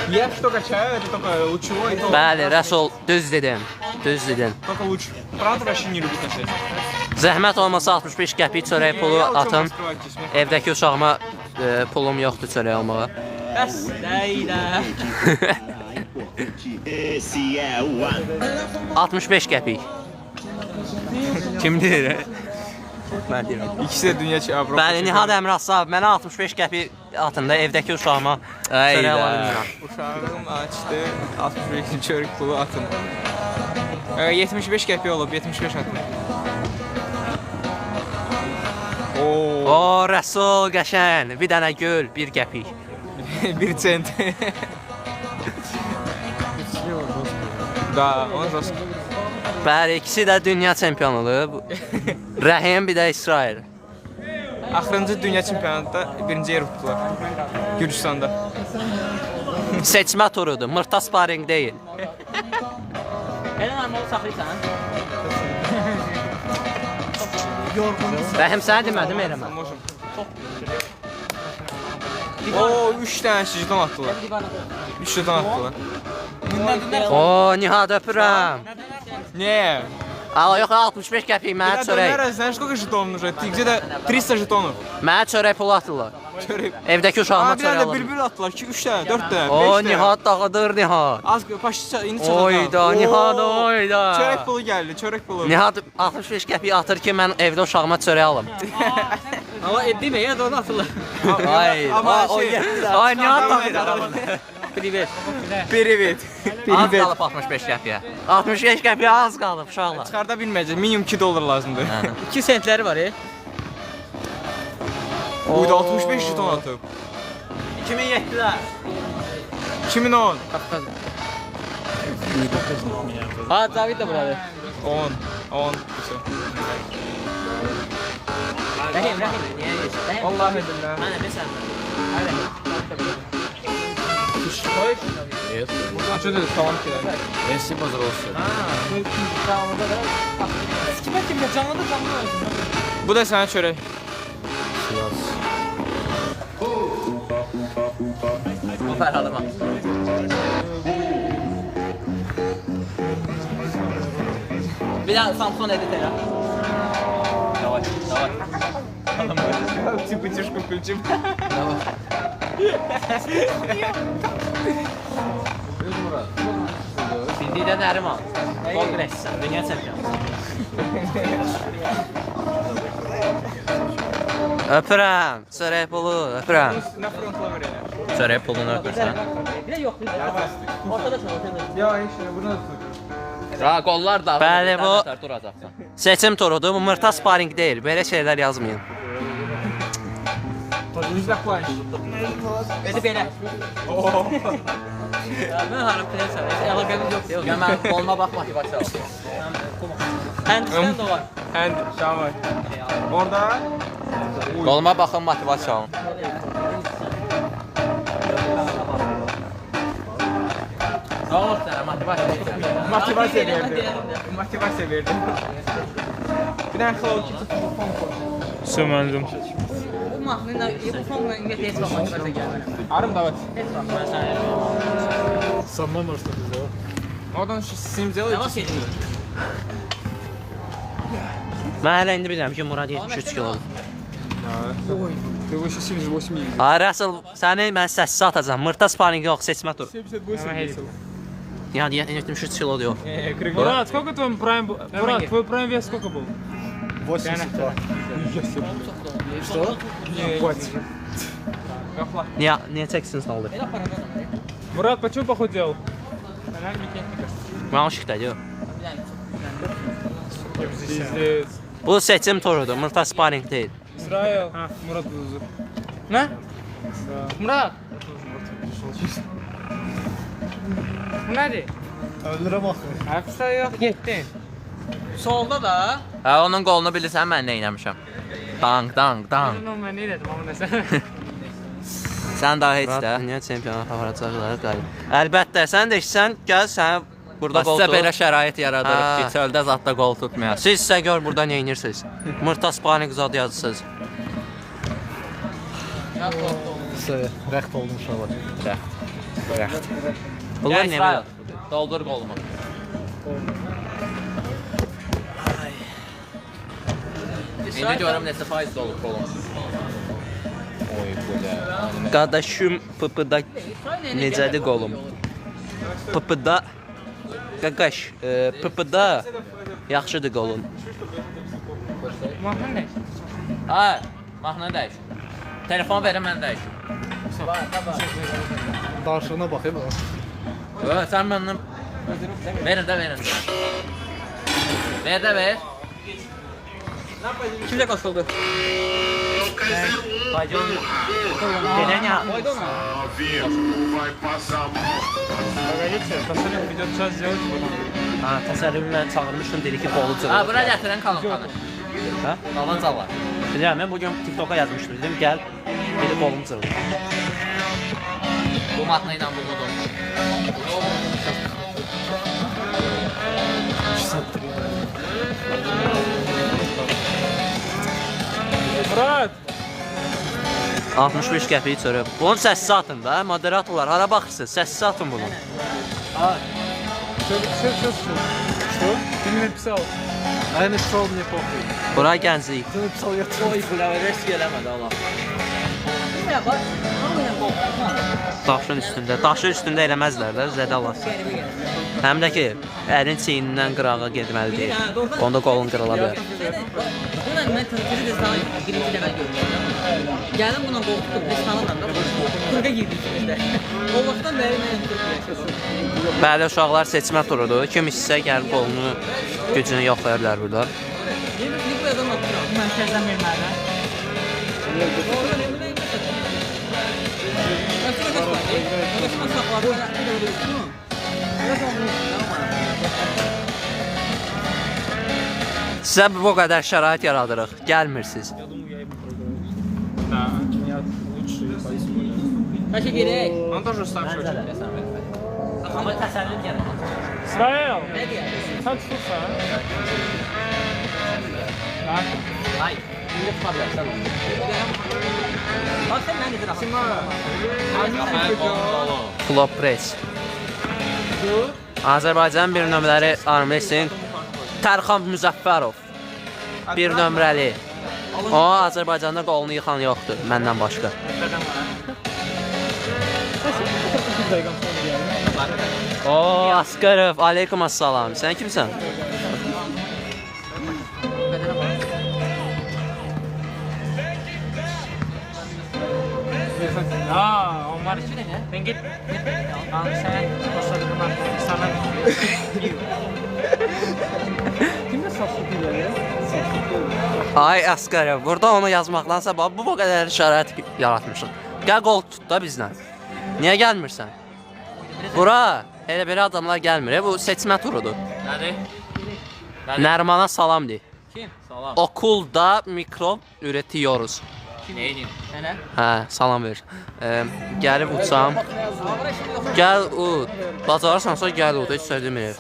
Я что качаю, это только лучевой, то Bəli, Rəsul, düz dedin. Düz dedin. только луч. Правда вообще не люблю качать. Zəhmət olmasa 65 qəpik çörək pulu Я учу atın. раскрывать письмо. Evdəki uşağıma pulum yoxdur çörək almağa. Bəs, deylə. 65 qəpik. Kim deyir? Mən deyirəm. İkisi de dünya çapı. Bəli, Nihad Əmrasov, mənə 65 qəpik atında evdəki uşağıma çörək ala bilmirəm. Uşağım açtı, 65 çörük pulu atın. 75 qəpik olub, 75 atın. Oo, O, Rəsul, qəşən, bir dənə gül, 1 qəpik. 1 cent. Da, on жестко. Bəli, ikisi də dünya çempionudur. Rəhim, bir də İsrail. Axırıncı dünya çempionatında birinci yer tutdular. Gürcüstanda. Seçmə turudur, mırta sparring deyil. Elə normal saxlayırsan? Rəhim, sənə demədim eləmə. Можем. Oo, 3 tane jeton attılar. 3 jeton attılar. O, Nihad öpürəm. Не. Aa, yox, 65 qəpik mənə Когда çörək. донора, знаешь, сколько жетонов нужно? Ты где-то 300 жетонов. Mənə çörək pulu atırlar. Çörek. Evdəki uşağıma Aa, bir çörək tane de alırlar. bülbül attılar. 2-3 tane, 4 tane, 5 O, tane. Nihad dağıdır, Nihad. Az başta indi çatırdan. Oyda, Nihad, oyda. Çörek pulu geldi, çörek pulu. Nihad 65 qəpik atır ki, mən evdə uşağıma çörək alım. Amma etdiyim ya da onu atırlar. Ay, Ama o şey, Ay, Nihad dağıdır. Privet. Privet. Az qalıb 65 qəpiyə. 65 qəpiyə az qalıb uşaqlar. Çıxarda bilməyəcək. Minimum 2 dolar lazımdır. 2 sentləri var ya. Uyda 65 jeton atıb. 2007-də. 2010. Ha, David də buradır. 10. Rəhim. Vallahi billah. Mənə bilsən. А что ты salam ki? Спасибо за Kime kimle canlı da canlı olsun. Bu da sana çörek. Bu Fərhadıma. Bir daha Samson edit elə. Давай. Вытяжку включим. Bildiyi Nəriman. Kongressən, dünya çempionu. Öpürəm, çörək pulu, öpürəm. На фронт ламере. Çörək pulunu öpürsən. Bir də yox, bir də. Ortadasın. Ya işte bunu tut. Ha, qollar dağılır. Bəli, bu- duracaqsan. Seçim turudur, bu mırta sparring deyil. Belə şeylər yazmayın. Не заплачь. Edi belə. Mən harım bilirsən, əlaqəmiz yoxdur. Yox, mən qoluma bax motivasiya al. Həndisdən də var. Hand, давай. Orada. Qoluma baxın, motivasiya alın. Nə olur sənə motivasiya? Motivasiya verdi. Motivasiya verdi. Bir dənə xalq Söməndim. Bu mahnıyla, bu fonla ümumiyyətlə heç vaxt motivasiya gəlmir. Arım davet. Heç vaxt mən sənə Sanmam orada bizə. Oradan şu simcəli. yavaş edin. Mən hələ indi bilirəm ki, Murad 73 kilo. Ты выше 78. Ay Rəsul, səni mən səssiz atacağım. Mırta sparinq yox, seçmə tur. 78. Yəni 73 kilo yox. Мурат, сколько твой прайм был? Мурат, твой прайм вес сколько был? 82. Что? Niyə çəksin saldı? Мурат, почему похудел? Mən şıxdayım. Пиздец. Bu seçim turudur, mırta sparinq deyil. Израил. Мурат Бузу. Nə? Murat. Bu nədir? Öldürəm axı. Hapsa yok, gittin. Solda da. Hə, onun qolunu bilirsən mən nə etmişəm. Dang, dang, dang. Ben ne dedim ama neyse. Sən daha heç də. Niyə çempionat aparacaqlar qalib. Əlbəttə, sən də işsən, gəl sənə burada qol tut. Sizə belə şərait yaradırıq ki, çöldə zadda qol tutmayaq. Siz isə gör burada nə edirsiniz. Mırta sparinq zad yazırsınız. Rəxt oldum uşaqlar. Rəxt. Bunlar nə belə? Doldur qolumu. İndi görəm neçə faiz dolub qolum. Qardaşım PP'da necədir qolum? PP'da Qaqaş, PP'da yaxşıdır qolun. Mahnı ne? Ha, mahnı dəyiş. Telefon verin mən dəyiş. Danışığına baxayım o. Sən məndən verin də verin. Ver də ver. Kimdə qoşuldu? Gələn ya. Novinha, vai passar mal. Погодите, посмотрим, придет час сделать потом. Ha, təsəvvürlə çağırmışdım dedi ki, qolu cırılır. Ha, bura gətirən kalınxanı. Ha? Qalanca var. Bilirəm, mən bugün TikTok'a yazmışdım, dedim, gəl, dedi qolum cırılır. Bu mahnı ilə buludum. Мурат! 65 qəpiyi çörək. Bunun səssiz atın da, moderatorlar. Hara baxırsınız, səssiz atın bunu. Что? Ты мне написал. А я написал, мне похуй. Bura gənclik. Ты написал, я твой. Oy, bura risk eləmədi Allah. Bilmirəm, bax. Hamıyla qorxma. Daşın üstündə eləməzlər də, zədə alasın. Həm də ki, ərin çiynindən qırağa getməli deyil. Onda qolun qırıla bilər. Buna mən tırtıcı qızdan birinci dəfə görmüşəm. Gəldim buna qorxdum, biz tanımam da. Turqa girdik ikimiz də. O vaxtdan bəri mən Turqa yaşasın. Bəli, uşaqlar seçmə turudur. Kim istəsə gəlib qolunu, gücünü yoxlaya bilər burada. Bir bu adam attıram. Mərkəzdən verməli. Orada ne bileyim. Ben şuna kaç var? Arkadaşıma sakladı. Sizə bu qədər şərait yaradırıq. Gəlmirsiniz. Да, нет, лучше. Kaça gerek? Он тоже старше очень. Ama təsəllüm gəlmir. İsrail! Ne diyor? Sen tutursan. Ay. Şimdi tutabilirsen onu. Bak sen ben de Flop press. Azərbaycan bir nömrəli armwrestling Tərxan Müzəffərov. Bir nömrəli. O, Azərbaycanda qolunu yıxan yoxdur, məndən başqa. O, Asqarov, aleykum assalam. Sən kimsən? Aa, onlar için ne? Ben git. Al sen başladı bunlar. Sana Kimde saflık diyor ya? Ay Asqarov, burada onu yazmaqdansa bu qədər şərait yaratmışıq. Gəl qol tut da bizlə. Niyə gəlmirsən? Bura elə belə adamlar gəlmir. Bu seçmə turudur. Nədir? Nərmana salam de. Kim? Salam. Okulda mikrop üretiyoruz. Neydi? Mənə? Hə, salam ver. Gəlib uçsam. Gəl ud. Bacarırsansa gəl ud, heç söyləyir.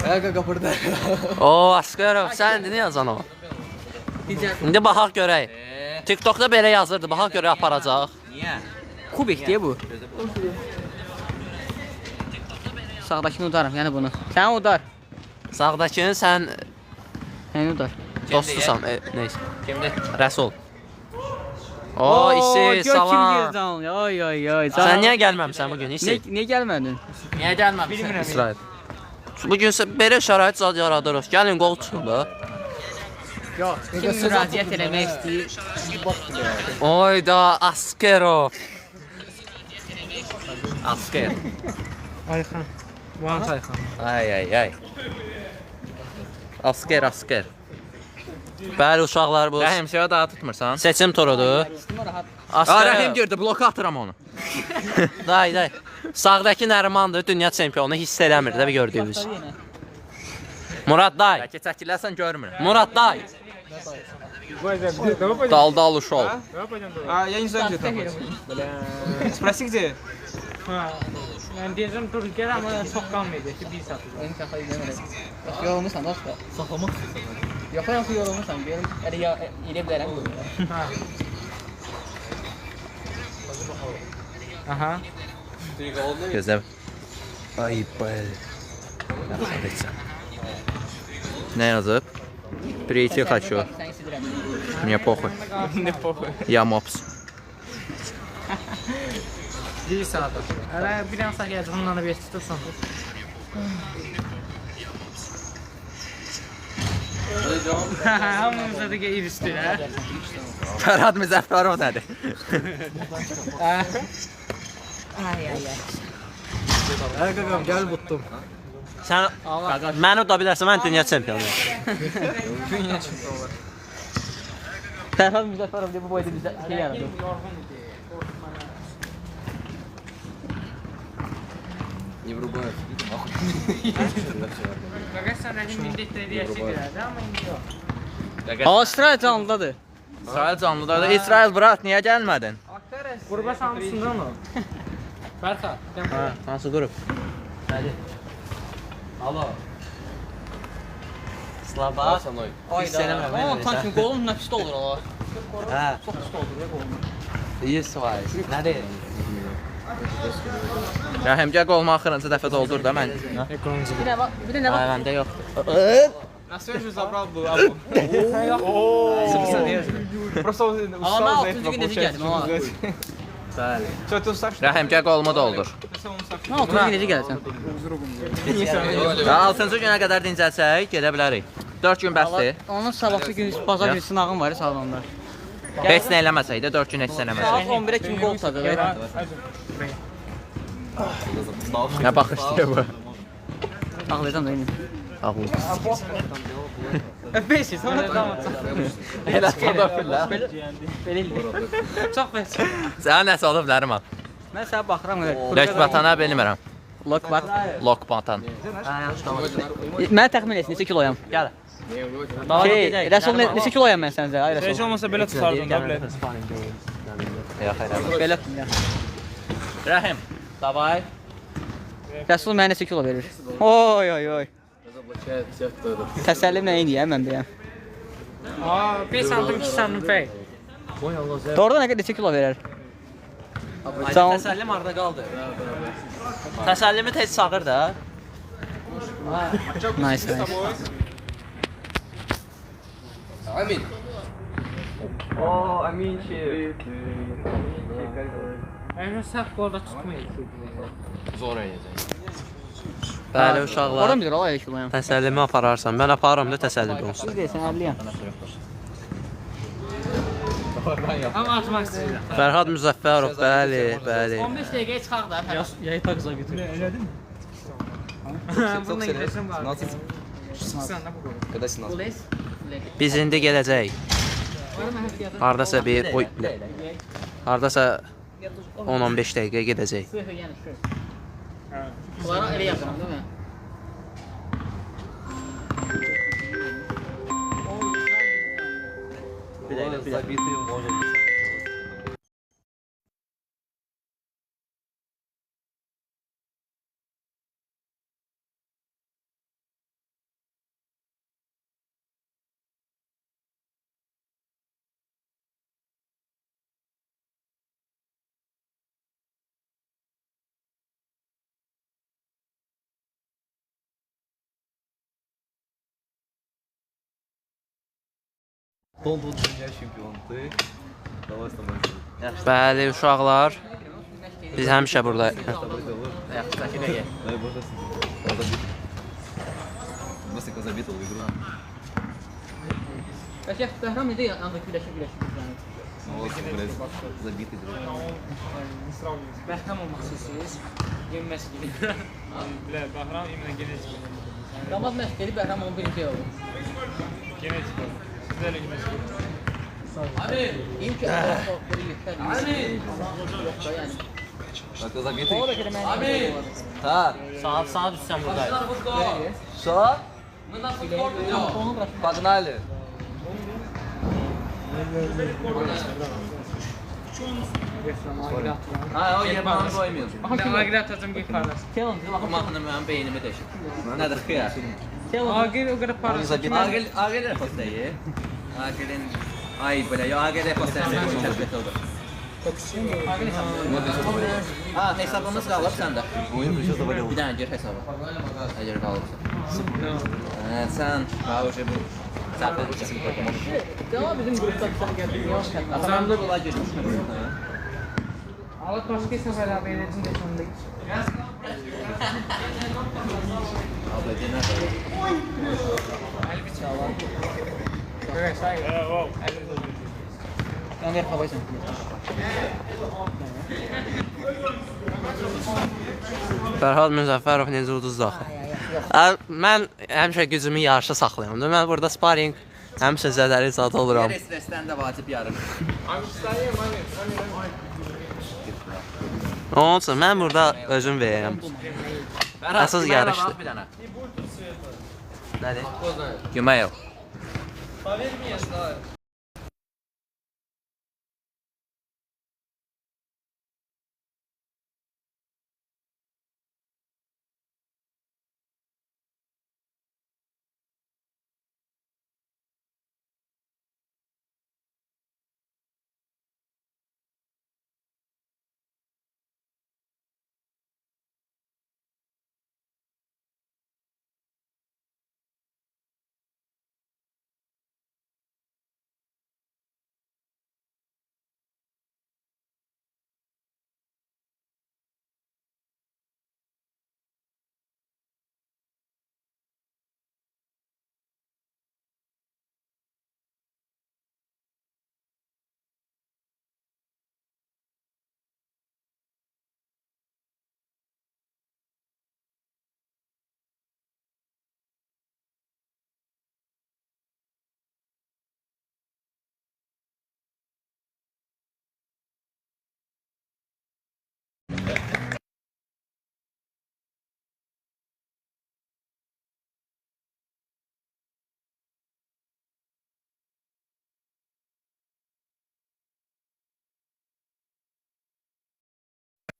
Ayağa qapırdı. O, Asqarov, sən indi yazan o. İndi baxaq görək. TikTokda belə yazırdı, baxaq görək aparacaq. Niyə? Kubik deyə bu. Sağdakını udarım, yəni bunu. Sən udar. Sağdakını sən Sən udar. dostusan, neysə. Kimdir? Rəsul. O, İsi, salam. Oy, oy, oy. Sən niyə gəlməmsən bugün, İsi? Niyə gəlmədin? Niyə gəlməmişsən? İsrail. Bugün belə şərait zad yaradırıq. Gəlin, qol çıxın da. Yox, kim müraciət eləmək istəyir? Oyda, Asqarov. Asker. Ayxan. Van Ayxan. Ay. Asker. Bəli, uşaqlar bu. Rəhim, şeyə daha tutmursan. Seçim turudur. Rəhim girdi, bloka atıram onu. Day. Sağdakı Nərimandır, dünya çempionu hiss eləmir də gördüyünüz. Murad day. Bəlkə çəkilərsən görmürəm. Murad day. Dal uşaq. Я не знаю, где там. Sprosi где? Mən deyəcəm dur gəl amma çox qalmayacaq ki, bir saat. Onu saxlaya bilmərəm. Yorulmuşsan dostlar. Saxlamaq istəyirsən. Yox, yox, yorulmuşsan. Görüm, elə bilərəm. Aha. Gözlə. Ay bəl. Nə yazıb? Прийти хочу. Sən istəyirəm. Мне похуй. Ne pokoj. Я мопс. Bir saat. Hələ bir dənə sağ gələcək, ondan da bir tutursan. Hamımıza da gəlir üstü, hə? Fərhad Müzəffərov nədir? Ayağa gəl butdum. Sən məni uda bilərsən, mən dünya çempionuyum. Dünya çempionu. Fərhad Müzəffərov deyə bu boyda bizə şey yaradı. Qaqaş sən rəhim millətlə deyəsidir, amma indi yox. İsrail canlıdadır. İsrail canlıdadır. İsrail brat, niyə gəlmədin? Qurba sanmışsından o. Fərxad, gəl. Hə, hansı qrup? Bəli. Alo. Slaba. Hiss eləmirəm. Amma tanki qolun nə pis olur o. Hə. Çox pis olur ya qolun. 100%. Nədir? Rəhim, gəl qoluma axırıncı dəfə doldur da mən. Bir də nə Ay, var? məndə yoxdur. На свежую забрал бы Абу. Просто Amma mən 6-cı gün necə gəldim ama. Bəli. Что ты устав? Rəhim, gəl qolumu doldur. Mən 6-cı gün necə gəlsən? 6-cı günə qədər dincəlsək, gedə bilərik. 4 gün bəsdir. Onun sabahlı gün bazar günü sınağım var ya sağlamda. Heç nə eləməsək də 4 gün heç nə eləməsək. Saat 11-ə kimi qol tadı. Nə baxışdır bu? Ağlayacam da indi. Ağlı. Öpeysiz, sonra damat. Elə pedofillər. Belə eləyir. Çox bəs. Sənə nəsə olub Nəriman? Mən sənə baxıram. Lokbatana bilmirəm. Lokbat. Lokbatan. Mən təxmin etsin, neçə kiloyam? Gəl. Rəsul neçə kiloyam mən səncə? Ay Heç Rəsul. olmasa belə tutardım da bilet. Yox, xeyr. Belə. Rəhim, davay. Rəsul mənə neçə kilo verir? Oy oy oy. Təsəllim nəyin deyəm mən deyəm. Aa, 1 santim 2 santim fey. Doğrudan neçə kilo verir? Təsəllim harda qaldı? Təsəllimi tez sağır da. Nice. Amin ki. Əgər səhv qolda tutmayın. Zor eləyəcək. Bəli, uşaqlar. Oradan bilir Allah kiloyam. Təsəllimi apararsan. Mən aparıram da təsəllim olsun. Siz deyirsən 50-yam. Amma atmaq istəyirəm. Fərhad Müzəffərov, bəli. 15 dəqiqəyə çıxaq da. Yayı taxıza götür. Elədin mi? Bununla gidesim var. Çıksan da bu qoy. Bules. Biz indi gələcək. Hardasa bir hardasa 10-15 dəqiqə gedəcək. Bunlara elə yapıram, değil mi? Bir dakika, bir dakika. London dünya çempionluğu. Давай с тобой. Bəli, uşaqlar. Biz həmişə burada. Дай боже, Nasıl zabit oldu игру? Bəlkə Bəhram necə yanında güləşir. Блядь, забит игру. Bəhram olmaq istəyirsiniz. Yenməsi gibi. Bля, Bahram именно генетика. Damad məşqəli Bəhram 11-ci oldu. Генетика. Sizdə elə gенетика. Abi, deyim ki, bir yüklər. Abi. Yox da yəni. Так, ты забитый? Abi. Так, Saat düşsən buradayız. что? Погнали. Ha, o yermanı koymuyor. Agrat atım ki parası. Mahnı mənim beynimi deşir. Nədir xiyar? Agil o kadar parası. Ağır repos değil. Ağırın... Ay belə, ya ağır repos değil. Ha, hesabımız qalıb səndə. Oyun bir şey zabavlıyor. Bir dənə gir hesaba. Əgər qalıbsa. Sən, ha, o şey bu. Zaten kesin koymamış. Devam bizim grupda bir tane gəldik. Atamda bula girmiş. Allah başka sefer abi yönetim de sonundayız. Abla dinle. Evet, hayır. Sən ver havaysan. Fərhad Müzəffərov necə uduzdu axı? Mən həmişə gücümü yarışa saxlayıram. Mən burada sparring həmişə zədəli zad oluram. Stresdən də vacib yarım. Onun üçün mən burada özüm verirəm. Əsas yarışdır. Bir dənə. Nədir? Güməyev.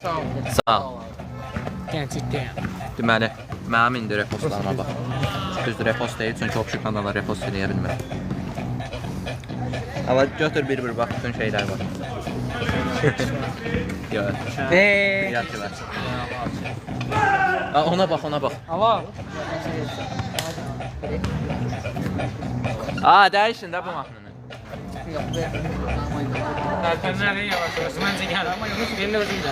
Sağ ol. Deməli, mənim indi repostlarıma bax. Düzdür, repost deyil, çünki obşu kanala repost eləyə bilmirəm. Amma götür bir bax, bütün şeylər var. Yox. Yat ki var. Ona bax, ona bax. Allah. Dəyişin də bu mahnını. Erkenler iyi yavaş yavaş. Bence gel. Ama yavaş belli özüm de.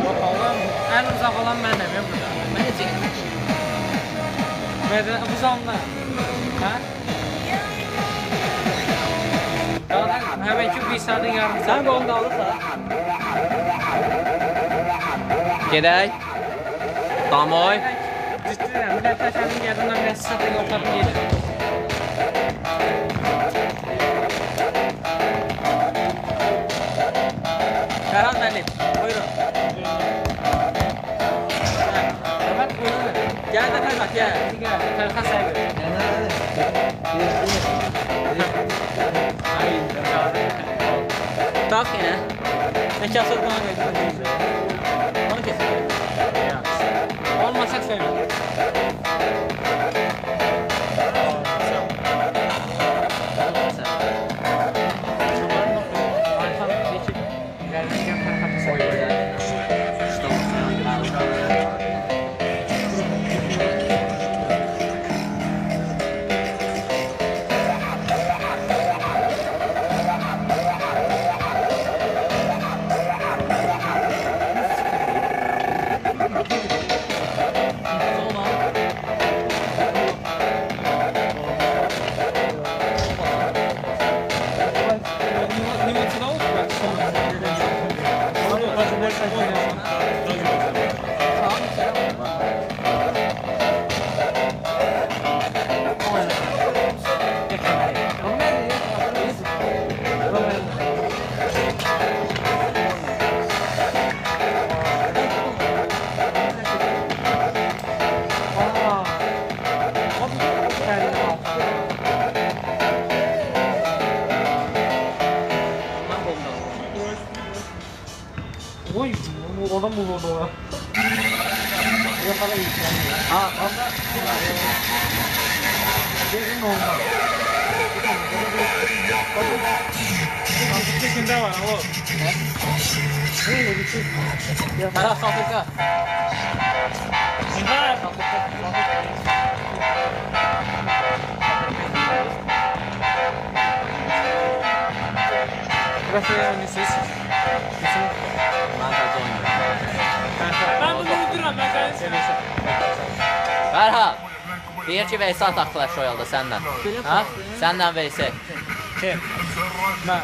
Yok oğlum. En uzak olan benim ya burada. Mən necə? Ve de bu zamda. Ha? Hemen ki bir saatin yarım saat. Sen de onu da alırsa. Gedək. Damoy. Ciddi de. Milletler senin yerdinden biraz satın yoklarını gelir. Ferhat Melih, buyurun. Ferhat buyurun. Gel de Ferhat gel. Gel. Ferhat sahibi. Tak yine. Zeka sokmana göre. Onu kesin. Olmasak söyle. Oy, bu adam mı vurdu ona? Yakala iyi. Ha, onda. Gelin olmaz. Çekinde var, alo. Taraf Afrika. Var. Burası yani siz. Ben bunu uyduram, ben kendisi. Fərhad, deyir ki, Veysi ataqlar şu yolda səndən. Ha? Səndən Veysi. Kim? Mən.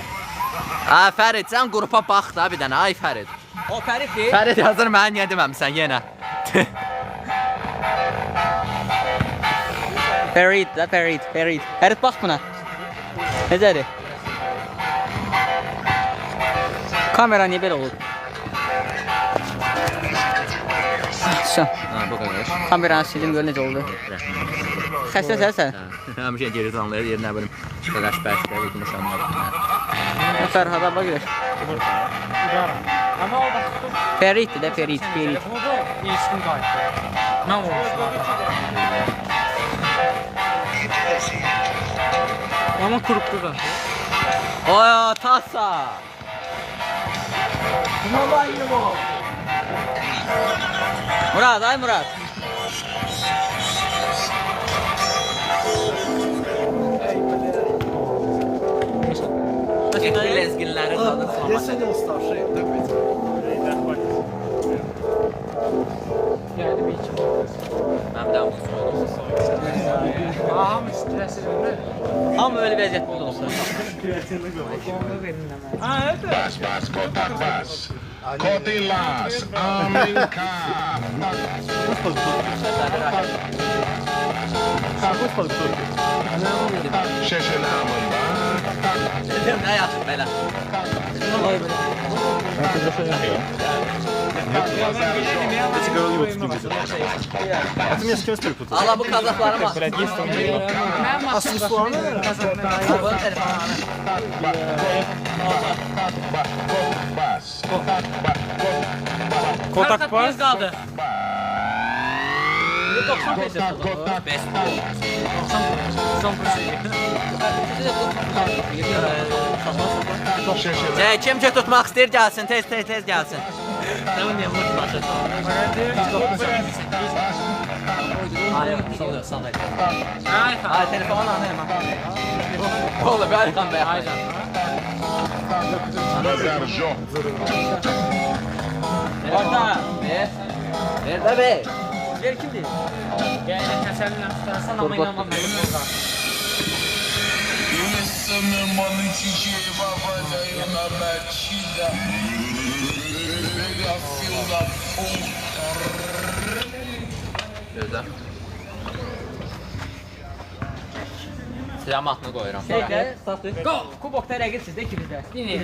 Ha, Fərid, sən qrupa bax da bir dənə, ay Fərid. O Fərid değil. Fərid yazır, mənə niyə deməmsən yenə? Ferit da Ferit. Ferit bak buna. Necədir? Kamera niye böyle olur? Şu. Ha, bu qədər. Kameranı sildim gör necə oldu. Xəstə sən. Həmişə geri zanlayır, yerinə bilim. Qaqaş bərkdə yıkmışamlar. Fərhada bak görür. Ama o da Ferit de Ferit. vurdu, ilişkin kayıttı. Ben vurmuşum. Ama kuruktu da. Oya, tasa! Murat, ay Murat. Lezginləri tanırsın. Yesene usta şey. Geldi bir iki. Mən bir daha bunu söyləyim. Aha mı stresi öyle? Ama öyle bir vəziyyət oldu olsa. Ha evet. Bas, bas, kotak bas. Kotilas, Amerika. Şeşelamında. Nə yaxşı belə. Сигару не вот студию. А ты меня с кем перепутал? Allah bu kazakları var. Блядь, есть он. А с Русланом? Bas. Kotak var. kaldı. 95 Best. Şeşelamında. Kim ki tutmaq istəyir gəlsin, tez gəlsin. Ay, telefonu anlayma. Oğlum, Erkan Bey. Sergio. Orada. Nerede be? Ver kimdi? Yani keserler tutarsan ama inanmam ben burada. Gözlə. Silah matını qoyuram. Şeyde sattık. Go! Kubokta rəqib sizdə ikimizdə. Yine.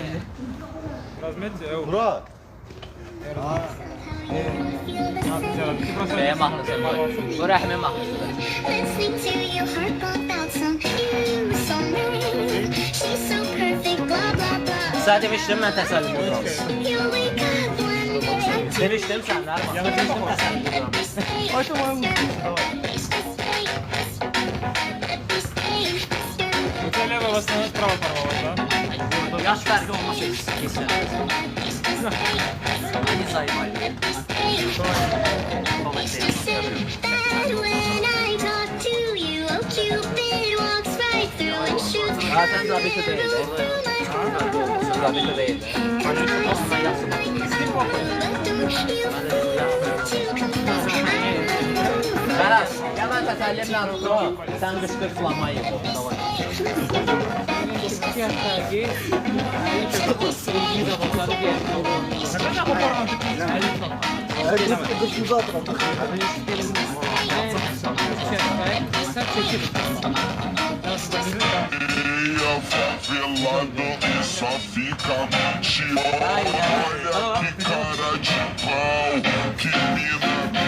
Murat. Bəyə mahnısı qoy. Bu rəhmin mahnısıdır. Listening to your heart pump out some Sən demişdin, mən təsəlli qurduram. Demişdim sən, Nərman. Demişdim təsəlli qurduram. İtalya babasına prava parmalar da. Yaş fərqi olmasa kesin. Hani saymaydı. Zaten zabiti değil. Zabiti değil. Onunla yazsın. Beraz, ya ben təsəlli qurduram. Sən qışqırtlamayı. Favelado e só fica mentira. Olha que cara de pau, que mina de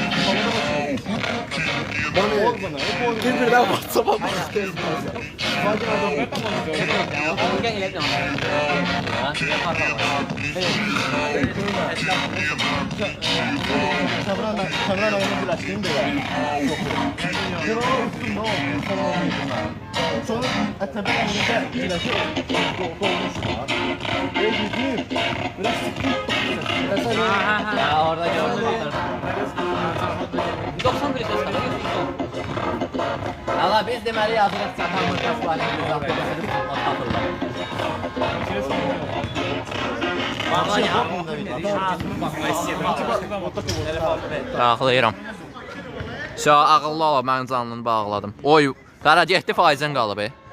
Bir birden WhatsApp'a bakıyor. Kamera oyunu bulaştığım da ya. Ben onu unuttum ne oldu? Sonra tabii önünde bulaşık dolmuşlar. Ve gideyim. Biraz sıkıntı. Ya orada gördüm. 91 yaşında. Allah biz deməli yazırıq çatanmır kaslarını zaptırıq atırlar. Vallahi yapmında bir. Ağlayıram. Şu ağıllı ol, mən canlını bağladım. Oy, qara getdi faizin qalıb.